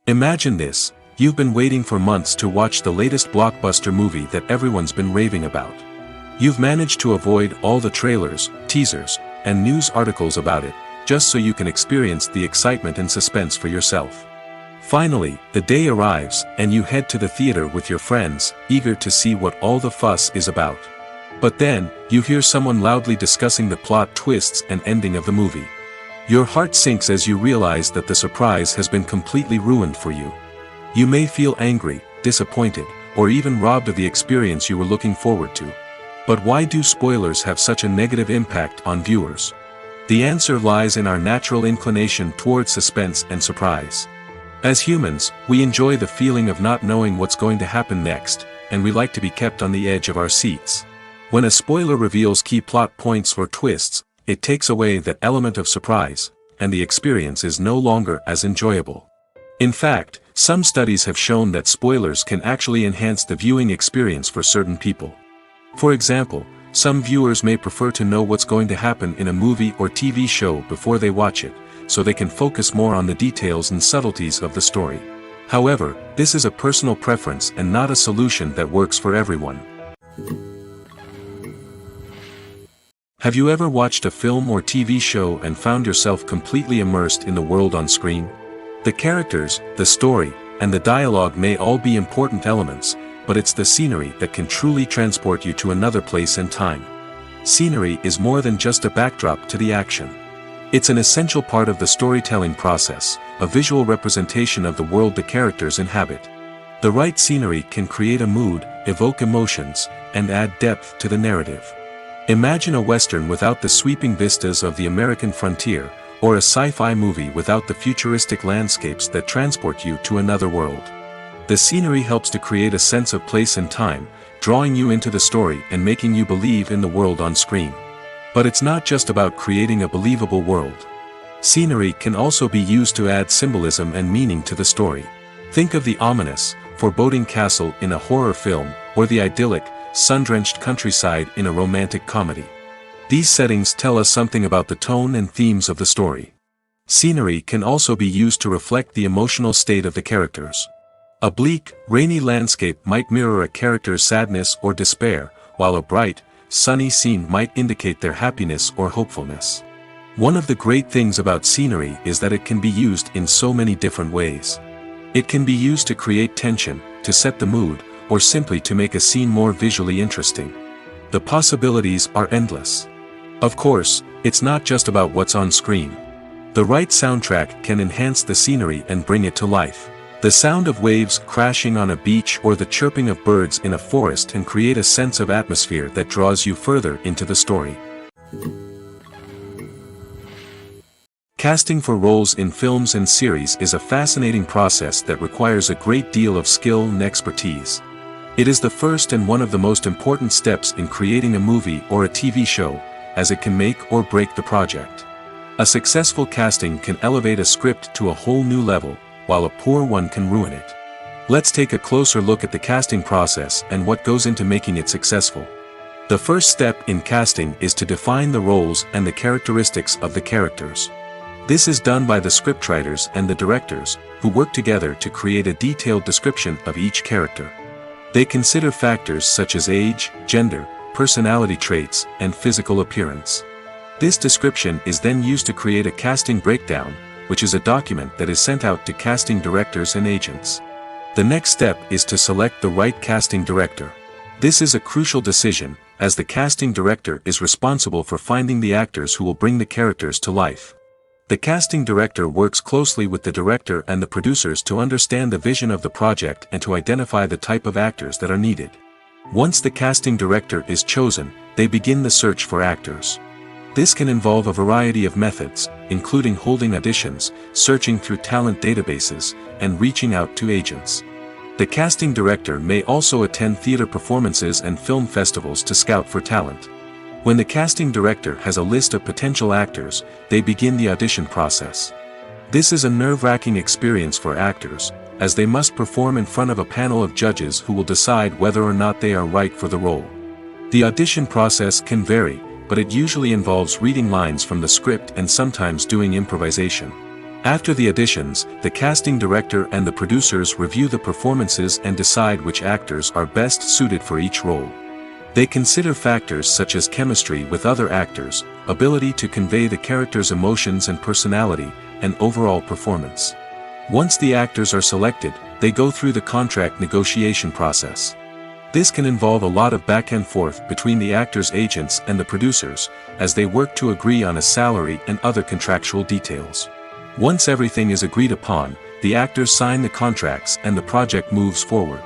Imagine this: you've been waiting for months to watch the latest blockbuster movie that everyone's been raving about. You've managed to avoid all the trailers, teasers, and news articles about it, just so you can experience the excitement and suspense for yourself. Finally, the day arrives, and you head to the theater with your friends, eager to see what all the fuss is about. But then, you hear someone loudly discussing the plot twists and ending of the movie. Your heart sinks as you realize that the surprise has been completely ruined for you. You may feel angry, disappointed, or even robbed of the experience you were looking forward to. But why do spoilers have such a negative impact on viewers? The answer lies in our natural inclination towards suspense and surprise. As humans, we enjoy the feeling of not knowing what's going to happen next, and we like to be kept on the edge of our seats. When a spoiler reveals key plot points or twists, it takes away that element of surprise, and the experience is no longer as enjoyable. In fact, some studies have shown that spoilers can actually enhance the viewing experience for certain people. For example, some viewers may prefer to know what's going to happen in a movie or TV show before they watch it, so they can focus more on the details and subtleties of the story. However, this is a personal preference and not a solution that works for everyone. Have you ever watched a film or TV show and found yourself completely immersed in the world on screen? The characters, the story, and the dialogue may all be important elements, but it's the scenery that can truly transport you to another place and time. Scenery is more than just a backdrop to the action. It's an essential part of the storytelling process, a visual representation of the world the characters inhabit. The right scenery can create a mood, evoke emotions, and add depth to the narrative. Imagine a Western without the sweeping vistas of the American frontier, or a sci-fi movie without the futuristic landscapes that transport you to another world. The scenery helps to create a sense of place and time, drawing you into the story and making you believe in the world on screen. But it's not just about creating a believable world. Scenery can also be used to add symbolism and meaning to the story. Think of the ominous, foreboding castle in a horror film, or the idyllic, sun-drenched countryside in a romantic comedy. These settings tell us something about the tone and themes of the story. Scenery can also be used to reflect the emotional state of the characters. A bleak, rainy landscape might mirror a character's sadness or despair, while a bright, sunny scene might indicate their happiness or hopefulness. One of the great things about scenery is that it can be used in so many different ways. It can be used to create tension, to set the mood, or simply to make a scene more visually interesting. The possibilities are endless. Of course, it's not just about what's on screen. The right soundtrack can enhance the scenery and bring it to life. The sound of waves crashing on a beach or the chirping of birds in a forest can create a sense of atmosphere that draws you further into the story. Casting for roles in films and series is a fascinating process that requires a great deal of skill and expertise. It is the first and one of the most important steps in creating a movie or a TV show, as it can make or break the project. A successful casting can elevate a script to a whole new level, while a poor one can ruin it. Let's take a closer look at the casting process and what goes into making it successful. The first step in casting is to define the roles and the characteristics of the characters. This is done by the scriptwriters and the directors, who work together to create a detailed description of each character. They consider factors such as age, gender, personality traits, and physical appearance. This description is then used to create a casting breakdown, which is a document that is sent out to casting directors and agents. The next step is to select the right casting director. This is a crucial decision, as the casting director is responsible for finding the actors who will bring the characters to life. The casting director works closely with the director and the producers to understand the vision of the project and to identify the type of actors that are needed. Once the casting director is chosen, they begin the search for actors. This can involve a variety of methods, including holding auditions, searching through talent databases, and reaching out to agents. The casting director may also attend theater performances and film festivals to scout for talent. When the casting director has a list of potential actors, they begin the audition process. This is a nerve-wracking experience for actors, as they must perform in front of a panel of judges who will decide whether or not they are right for the role. The audition process can vary, but it usually involves reading lines from the script and sometimes doing improvisation. After the auditions, the casting director and the producers review the performances and decide which actors are best suited for each role. They consider factors such as chemistry with other actors, ability to convey the character's emotions and personality, and overall performance. Once the actors are selected, they go through the contract negotiation process. This can involve a lot of back and forth between the actors' agents and the producers, as they work to agree on a salary and other contractual details. Once everything is agreed upon, the actors sign the contracts and the project moves forward.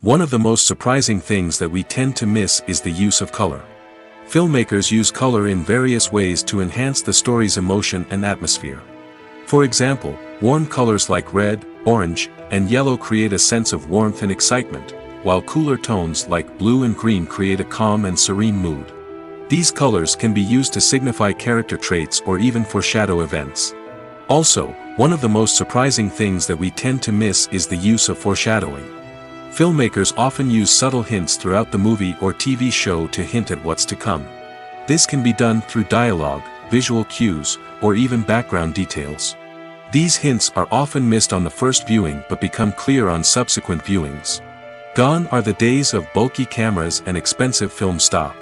One of the most surprising things that we tend to miss is the use of color. Filmmakers use color in various ways to enhance the story's emotion and atmosphere. For example, warm colors like red, orange, and yellow create a sense of warmth and excitement, while cooler tones like blue and green create a calm and serene mood. These colors can be used to signify character traits or even foreshadow events. Also, one of the most surprising things that we tend to miss is the use of foreshadowing. Filmmakers often use subtle hints throughout the movie or TV show to hint at what's to come. This can be done through dialogue, visual cues, or even background details. These hints are often missed on the first viewing but become clear on subsequent viewings. Gone are the days of bulky cameras and expensive film stock.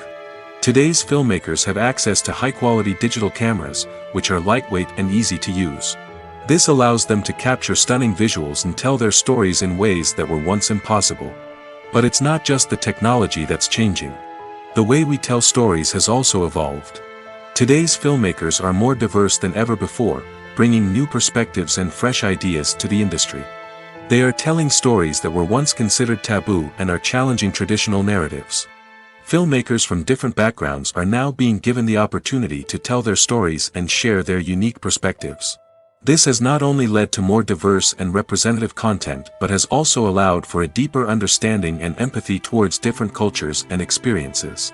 Today's filmmakers have access to high-quality digital cameras, which are lightweight and easy to use. This allows them to capture stunning visuals and tell their stories in ways that were once impossible. But it's not just the technology that's changing. The way we tell stories has also evolved. Today's filmmakers are more diverse than ever before, bringing new perspectives and fresh ideas to the industry. They are telling stories that were once considered taboo and are challenging traditional narratives. Filmmakers from different backgrounds are now being given the opportunity to tell their stories and share their unique perspectives. This has not only led to more diverse and representative content but has also allowed for a deeper understanding and empathy towards different cultures and experiences.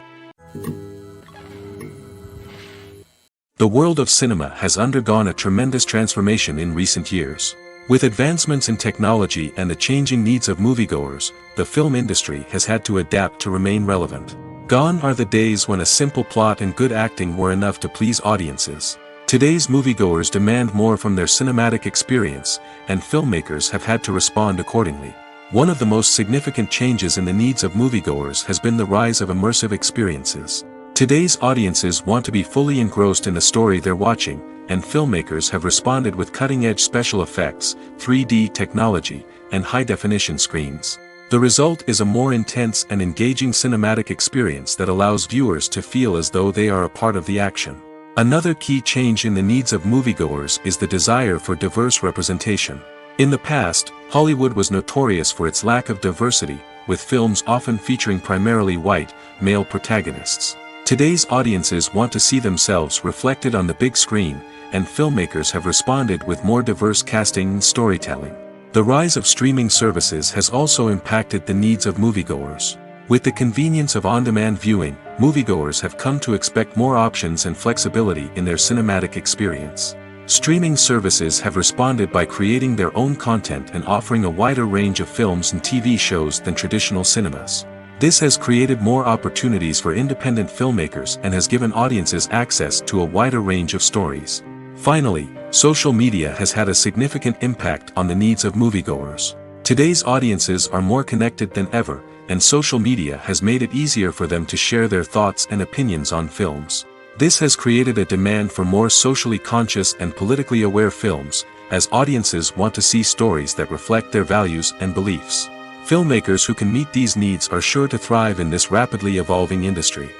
The world of cinema has undergone a tremendous transformation in recent years. With advancements in technology and the changing needs of moviegoers, the film industry has had to adapt to remain relevant. Gone are the days when a simple plot and good acting were enough to please audiences. Today's moviegoers demand more from their cinematic experience, and filmmakers have had to respond accordingly. One of the most significant changes in the needs of moviegoers has been the rise of immersive experiences. Today's audiences want to be fully engrossed in the story they're watching, and filmmakers have responded with cutting-edge special effects, 3D technology, and high-definition screens. The result is a more intense and engaging cinematic experience that allows viewers to feel as though they are a part of the action. Another key change in the needs of moviegoers is the desire for diverse representation. In the past, Hollywood was notorious for its lack of diversity, with films often featuring primarily white, male protagonists. Today's audiences want to see themselves reflected on the big screen, and filmmakers have responded with more diverse casting and storytelling. The rise of streaming services has also impacted the needs of moviegoers. With the convenience of on-demand viewing, moviegoers have come to expect more options and flexibility in their cinematic experience. Streaming services have responded by creating their own content and offering a wider range of films and TV shows than traditional cinemas. This has created more opportunities for independent filmmakers and has given audiences access to a wider range of stories. Finally, social media has had a significant impact on the needs of moviegoers. Today's audiences are more connected than ever, and social media has made it easier for them to share their thoughts and opinions on films. This has created a demand for more socially conscious and politically aware films, as audiences want to see stories that reflect their values and beliefs. Filmmakers who can meet these needs are sure to thrive in this rapidly evolving industry.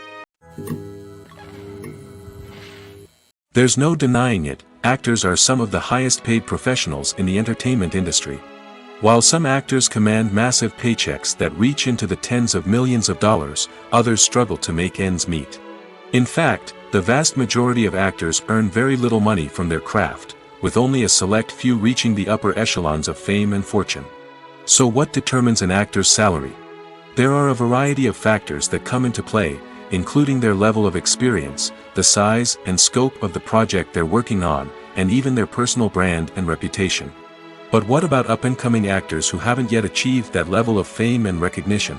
There's no denying it, actors are some of the highest paid professionals in the entertainment industry. While some actors command massive paychecks that reach into the tens of millions of dollars, others struggle to make ends meet. In fact, the vast majority of actors earn very little money from their craft, with only a select few reaching the upper echelons of fame and fortune. So what determines an actor's salary? There are a variety of factors that come into play, including their level of experience, the size and scope of the project they're working on, and even their personal brand and reputation. But what about up-and-coming actors who haven't yet achieved that level of fame and recognition?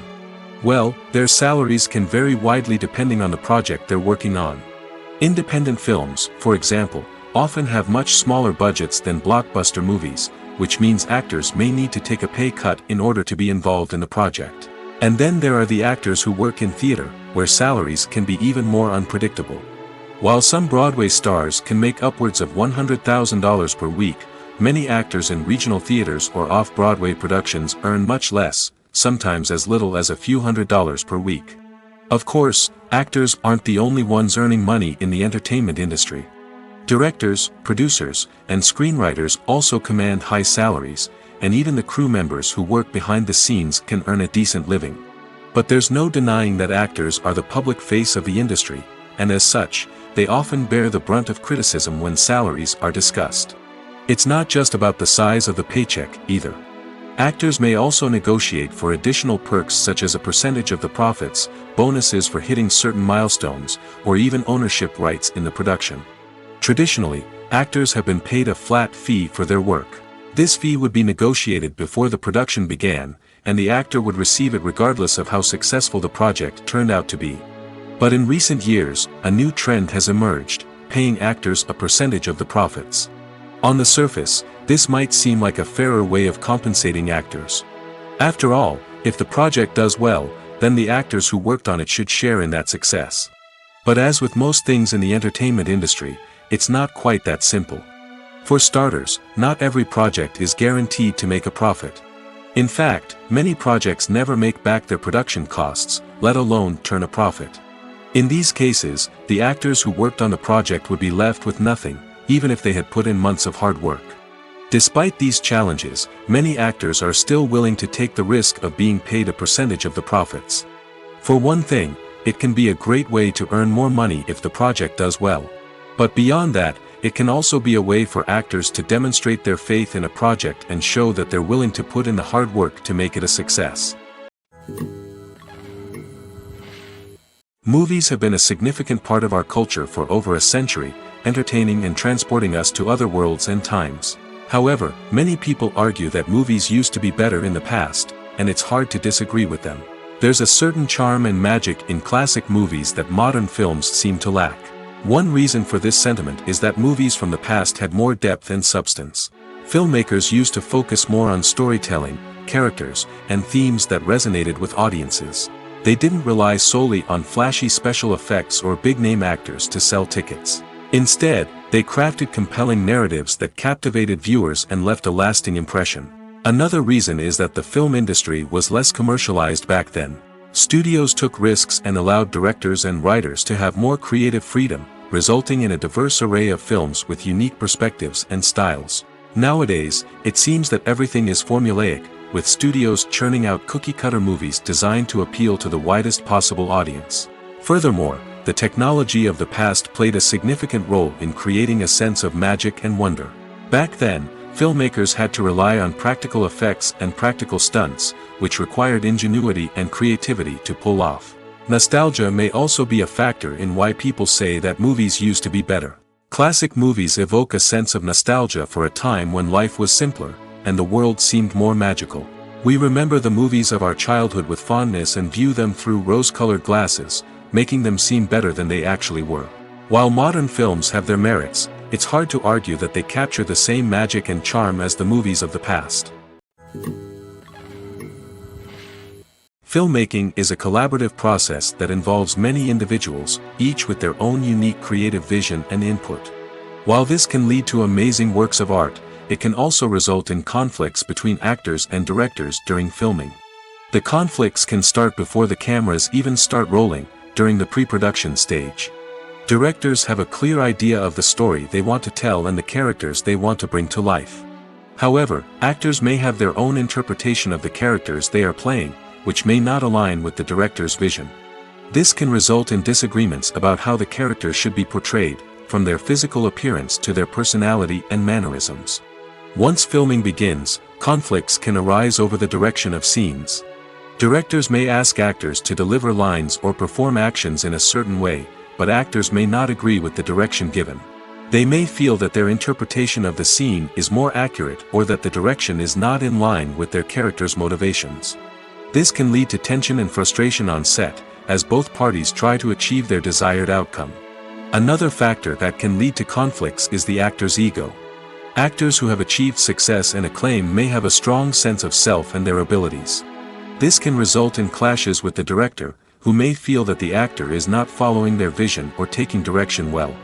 Well, their salaries can vary widely depending on the project they're working on. Independent films, for example, often have much smaller budgets than blockbuster movies, which means actors may need to take a pay cut in order to be involved in the project. And then there are the actors who work in theater, where salaries can be even more unpredictable. While some Broadway stars can make upwards of $100,000 per week, many actors in regional theaters or off-Broadway productions earn much less, sometimes as little as a few $100s per week. Of course, actors aren't the only ones earning money in the entertainment industry. Directors, producers, and screenwriters also command high salaries, and even the crew members who work behind the scenes can earn a decent living. But there's no denying that actors are the public face of the industry, and as such, they often bear the brunt of criticism when salaries are discussed. It's not just about the size of the paycheck, either. Actors may also negotiate for additional perks such as a percentage of the profits, bonuses for hitting certain milestones, or even ownership rights in the production. Traditionally, actors have been paid a flat fee for their work. This fee would be negotiated before the production began, and the actor would receive it regardless of how successful the project turned out to be. But in recent years, a new trend has emerged, paying actors a percentage of the profits. On the surface, this might seem like a fairer way of compensating actors. After all, if the project does well, then the actors who worked on it should share in that success. But as with most things in the entertainment industry, it's not quite that simple. For starters, not every project is guaranteed to make a profit. In fact, many projects never make back their production costs, let alone turn a profit. In these cases, the actors who worked on the project would be left with nothing, even if they had put in months of hard work. Despite these challenges, many actors are still willing to take the risk of being paid a percentage of the profits. For one thing, it can be a great way to earn more money if the project does well. But beyond that, it can also be a way for actors to demonstrate their faith in a project and show that they're willing to put in the hard work to make it a success. Movies have been a significant part of our culture for over a century, entertaining and transporting us to other worlds and times. However, many people argue that movies used to be better in the past, and it's hard to disagree with them. There's a certain charm and magic in classic movies that modern films seem to lack. One reason for this sentiment is that movies from the past had more depth and substance. Filmmakers used to focus more on storytelling, characters, and themes that resonated with audiences. They didn't rely solely on flashy special effects or big-name actors to sell tickets. Instead, they crafted compelling narratives that captivated viewers and left a lasting impression. Another reason is that the film industry was less commercialized back then. Studios took risks and allowed directors and writers to have more creative freedom, resulting in a diverse array of films with unique perspectives and styles. Nowadays, it seems that everything is formulaic, with studios churning out cookie-cutter movies designed to appeal to the widest possible audience. Furthermore, the technology of the past played a significant role in creating a sense of magic and wonder. Back then, filmmakers had to rely on practical effects and practical stunts, which required ingenuity and creativity to pull off. Nostalgia may also be a factor in why people say that movies used to be better. Classic movies evoke a sense of nostalgia for a time when life was simpler, and the world seemed more magical. We remember the movies of our childhood with fondness and view them through rose-colored glasses, making them seem better than they actually were. While modern films have their merits, it's hard to argue that they capture the same magic and charm as the movies of the past. Filmmaking is a collaborative process that involves many individuals, each with their own unique creative vision and input. While this can lead to amazing works of art, it can also result in conflicts between actors and directors during filming. The conflicts can start before the cameras even start rolling, during the pre-production stage. Directors have a clear idea of the story they want to tell and the characters they want to bring to life. However, actors may have their own interpretation of the characters they are playing, which may not align with the director's vision. This can result in disagreements about how the character should be portrayed, from their physical appearance to their personality and mannerisms. Once filming begins, conflicts can arise over the direction of scenes. Directors may ask actors to deliver lines or perform actions in a certain way, but actors may not agree with the direction given. They may feel that their interpretation of the scene is more accurate or that the direction is not in line with their character's motivations. This can lead to tension and frustration on set, as both parties try to achieve their desired outcome. Another factor that can lead to conflicts is the actor's ego. Actors who have achieved success and acclaim may have a strong sense of self and their abilities. This can result in clashes with the director, who may feel that the actor is not following their vision or taking direction well.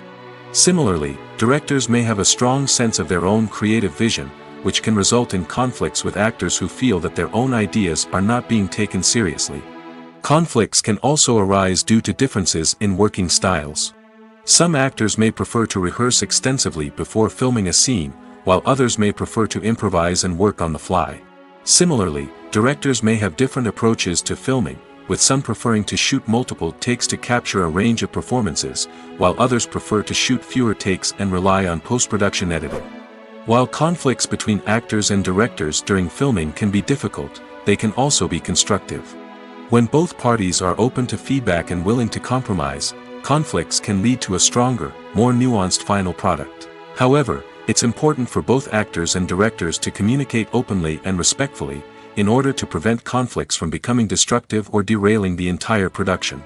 Similarly, directors may have a strong sense of their own creative vision, which can result in conflicts with actors who feel that their own ideas are not being taken seriously. Conflicts can also arise due to differences in working styles. Some actors may prefer to rehearse extensively before filming a scene, while others may prefer to improvise and work on the fly. Similarly, directors may have different approaches to filming, with some preferring to shoot multiple takes to capture a range of performances, while others prefer to shoot fewer takes and rely on post-production editing. While conflicts between actors and directors during filming can be difficult, they can also be constructive. When both parties are open to feedback and willing to compromise, conflicts can lead to a stronger, more nuanced final product. However, it's important for both actors and directors to communicate openly and respectfully, in order to prevent conflicts from becoming destructive or derailing the entire production.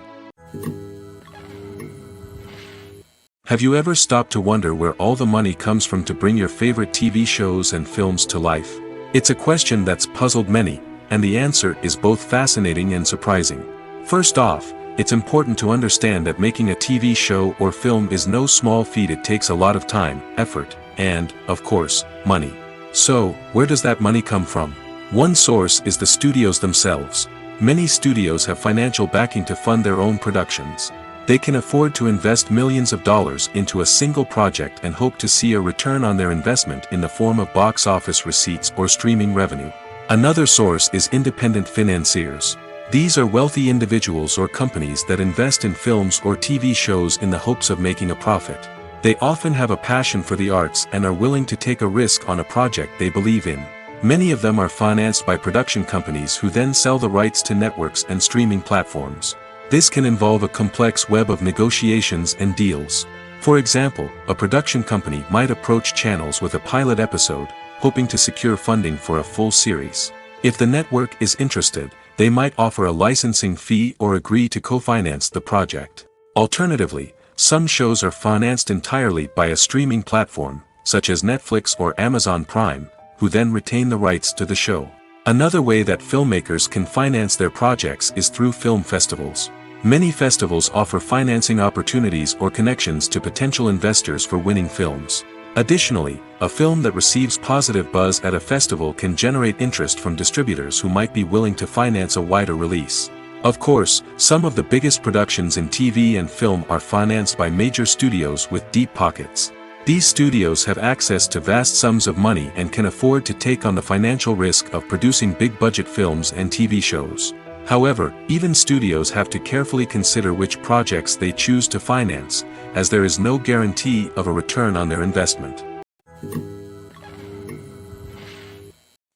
Have you ever stopped to wonder where all the money comes from to bring your favorite TV shows and films to life? It's a question that's puzzled many, and the answer is both fascinating and surprising. First off, it's important to understand that making a TV show or film is no small feat. It takes a lot of time, effort, and, of course, money. So, where does that money come from? One source is the studios themselves. Many studios have financial backing to fund their own productions. They can afford to invest millions of dollars into a single project and hope to see a return on their investment in the form of box office receipts or streaming revenue. Another source is independent financiers. These are wealthy individuals or companies that invest in films or TV shows in the hopes of making a profit. They often have a passion for the arts and are willing to take a risk on a project they believe in. Many of them are financed by production companies who then sell the rights to networks and streaming platforms. This can involve a complex web of negotiations and deals. For example, a production company might approach channels with a pilot episode, hoping to secure funding for a full series. If the network is interested, they might offer a licensing fee or agree to co-finance the project. Alternatively, some shows are financed entirely by a streaming platform, such as Netflix or Amazon Prime, who then retain the rights to the show. Another way that filmmakers can finance their projects is through film festivals. Many festivals offer financing opportunities or connections to potential investors for winning films. Additionally, a film that receives positive buzz at a festival can generate interest from distributors who might be willing to finance a wider release. Of course, some of the biggest productions in TV and film are financed by major studios with deep pockets. These studios have access to vast sums of money and can afford to take on the financial risk of producing big-budget films and TV shows. However, even studios have to carefully consider which projects they choose to finance, as there is no guarantee of a return on their investment.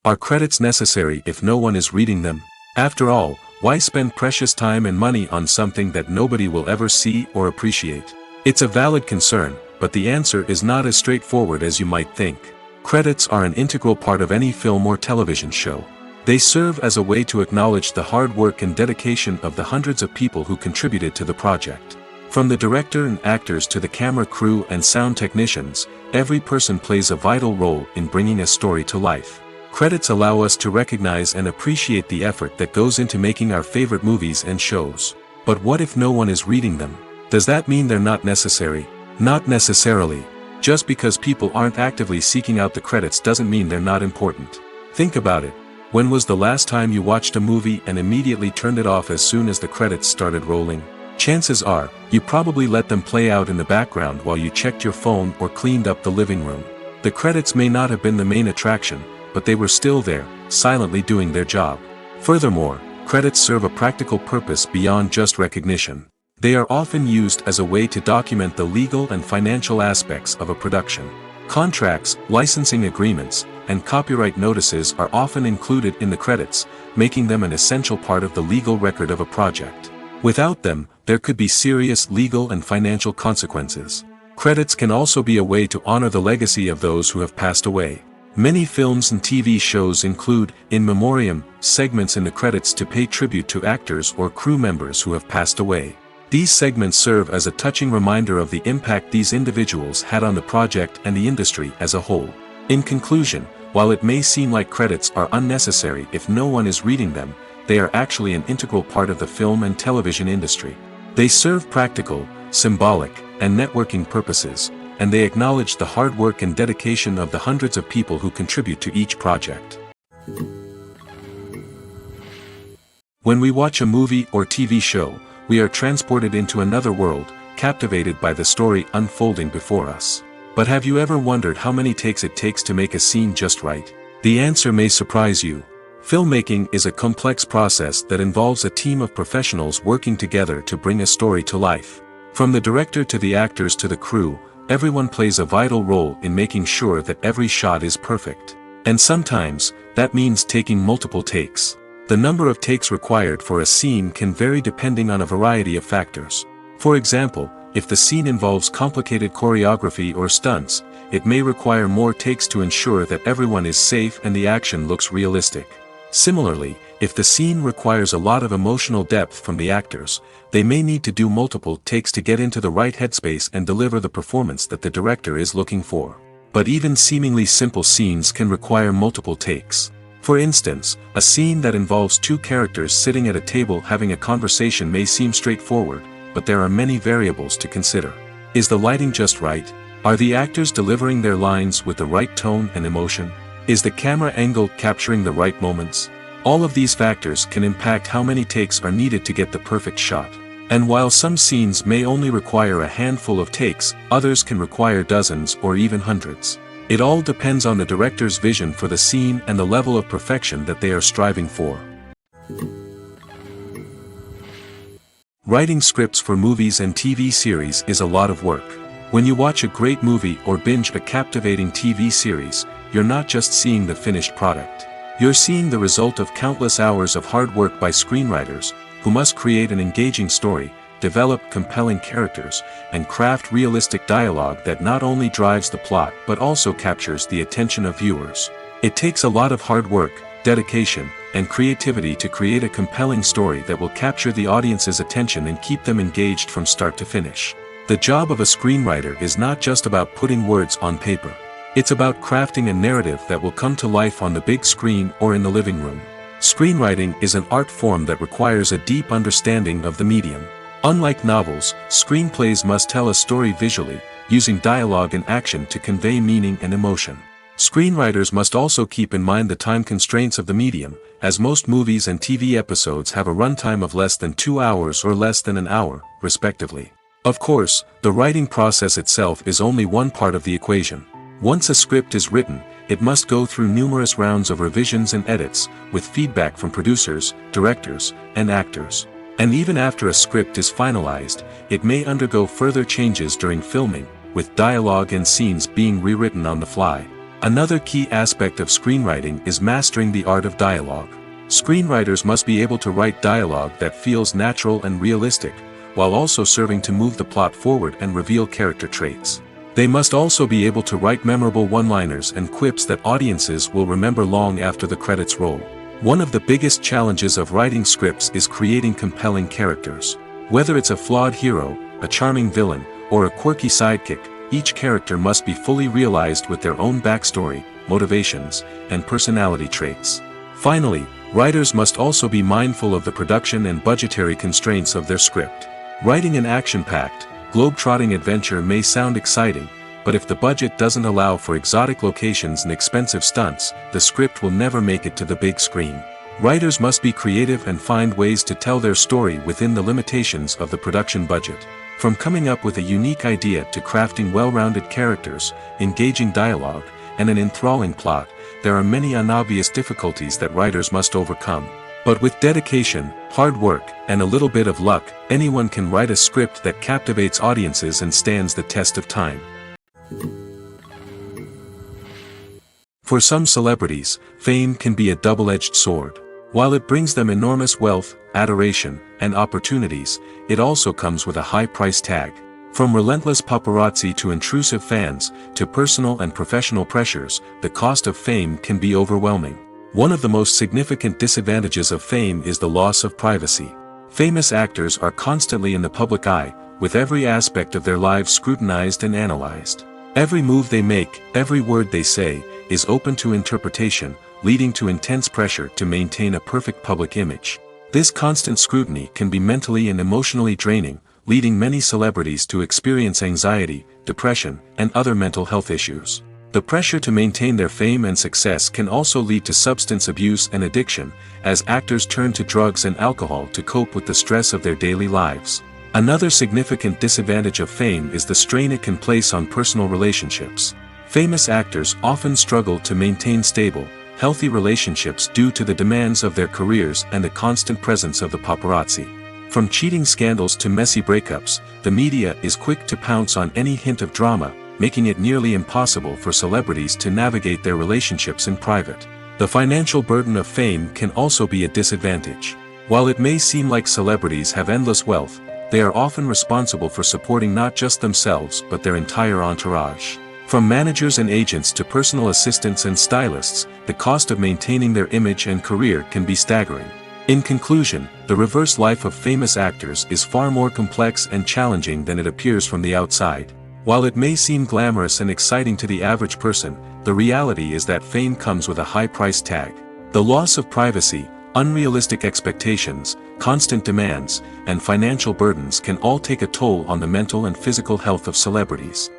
Are credits necessary if no one is reading them? After all, why spend precious time and money on something that nobody will ever see or appreciate? It's a valid concern, but the answer is not as straightforward as you might think. Credits are an integral part of any film or television show. They serve as a way to acknowledge the hard work and dedication of the hundreds of people who contributed to the project. From the director and actors to the camera crew and sound technicians, every person plays a vital role in bringing a story to life. Credits allow us to recognize and appreciate the effort that goes into making our favorite movies and shows. But what if no one is reading them? Does that mean they're not necessary? Not necessarily. Just because people aren't actively seeking out the credits doesn't mean they're not important. Think about it. When was the last time you watched a movie and immediately turned it off as soon as the credits started rolling? Chances are, you probably let them play out in the background while you checked your phone or cleaned up the living room. The credits may not have been the main attraction, but they were still there, silently doing their job. Furthermore, credits serve a practical purpose beyond just recognition. They are often used as a way to document the legal and financial aspects of a production. Contracts, licensing agreements, and copyright notices are often included in the credits, making them an essential part of the legal record of a project. Without them, there could be serious legal and financial consequences. Credits can also be a way to honor the legacy of those who have passed away. Many films and TV shows include, in memoriam, segments in the credits to pay tribute to actors or crew members who have passed away. These segments serve as a touching reminder of the impact these individuals had on the project and the industry as a whole. In conclusion, while it may seem like credits are unnecessary if no one is reading them, they are actually an integral part of the film and television industry. They serve practical, symbolic, and networking purposes, and they acknowledge the hard work and dedication of the hundreds of people who contribute to each project. When we watch a movie or TV show, we are transported into another world, captivated by the story unfolding before us. But have you ever wondered how many takes it takes to make a scene just right? The answer may surprise you. Filmmaking is a complex process that involves a team of professionals working together to bring a story to life. From the director to the actors to the crew, everyone plays a vital role in making sure that every shot is perfect. And sometimes, that means taking multiple takes. The number of takes required for a scene can vary depending on a variety of factors. For example, if the scene involves complicated choreography or stunts, it may require more takes to ensure that everyone is safe and the action looks realistic. Similarly, if the scene requires a lot of emotional depth from the actors, they may need to do multiple takes to get into the right headspace and deliver the performance that the director is looking for. But even seemingly simple scenes can require multiple takes. For instance, a scene that involves two characters sitting at a table having a conversation may seem straightforward, but there are many variables to consider. Is the lighting just right? Are the actors delivering their lines with the right tone and emotion? Is the camera angle capturing the right moments? All of these factors can impact how many takes are needed to get the perfect shot. And while some scenes may only require a handful of takes, others can require dozens or even hundreds. It all depends on the director's vision for the scene and the level of perfection that they are striving for. Writing scripts for movies and TV series is a lot of work. When you watch a great movie or binge a captivating TV series, you're not just seeing the finished product. You're seeing the result of countless hours of hard work by screenwriters, who must create an engaging story, develop compelling characters, and craft realistic dialogue that not only drives the plot but also captures the attention of viewers. It takes a lot of hard work, dedication, and creativity to create a compelling story that will capture the audience's attention and keep them engaged from start to finish. The job of a screenwriter is not just about putting words on paper. It's about crafting a narrative that will come to life on the big screen or in the living room. Screenwriting is an art form that requires a deep understanding of the medium. Unlike novels, screenplays must tell a story visually, using dialogue and action to convey meaning and emotion. Screenwriters must also keep in mind the time constraints of the medium, as most movies and TV episodes have a runtime of less than 2 hours or less than an hour, respectively. Of course, the writing process itself is only one part of the equation. Once a script is written, it must go through numerous rounds of revisions and edits, with feedback from producers, directors, and actors. And even after a script is finalized, it may undergo further changes during filming, with dialogue and scenes being rewritten on the fly. Another key aspect of screenwriting is mastering the art of dialogue. Screenwriters must be able to write dialogue that feels natural and realistic, while also serving to move the plot forward and reveal character traits. They must also be able to write memorable one-liners and quips that audiences will remember long after the credits roll. One of the biggest challenges of writing scripts is creating compelling characters. Whether it's a flawed hero, a charming villain, or a quirky sidekick, each character must be fully realized with their own backstory, motivations, and personality traits. Finally, writers must also be mindful of the production and budgetary constraints of their script. Writing an action-packed, globe-trotting adventure may sound exciting, but if the budget doesn't allow for exotic locations and expensive stunts, the script will never make it to the big screen. Writers must be creative and find ways to tell their story within the limitations of the production budget. From coming up with a unique idea to crafting well-rounded characters, engaging dialogue, and an enthralling plot, there are many unobvious difficulties that writers must overcome. But with dedication, hard work, and a little bit of luck, anyone can write a script that captivates audiences and stands the test of time. For some celebrities, fame can be a double-edged sword. While it brings them enormous wealth, adoration, and opportunities, it also comes with a high price tag. From relentless paparazzi to intrusive fans, to personal and professional pressures, the cost of fame can be overwhelming. One of the most significant disadvantages of fame is the loss of privacy. Famous actors are constantly in the public eye, with every aspect of their lives scrutinized and analyzed. Every move they make, every word they say, is open to interpretation, leading to intense pressure to maintain a perfect public image. This constant scrutiny can be mentally and emotionally draining, leading many celebrities to experience anxiety, depression, and other mental health issues. The pressure to maintain their fame and success can also lead to substance abuse and addiction, as actors turn to drugs and alcohol to cope with the stress of their daily lives. Another significant disadvantage of fame is the strain it can place on personal relationships. Famous actors often struggle to maintain stable, healthy relationships due to the demands of their careers and the constant presence of the paparazzi. From cheating scandals to messy breakups, the media is quick to pounce on any hint of drama, making it nearly impossible for celebrities to navigate their relationships in private. The financial burden of fame can also be a disadvantage. While it may seem like celebrities have endless wealth, they are often responsible for supporting not just themselves but their entire entourage. From managers and agents to personal assistants and stylists, the cost of maintaining their image and career can be staggering. In conclusion, the reverse life of famous actors is far more complex and challenging than it appears from the outside. While it may seem glamorous and exciting to the average person, the reality is that fame comes with a high price tag. The loss of privacy, unrealistic expectations, constant demands, and financial burdens can all take a toll on the mental and physical health of celebrities.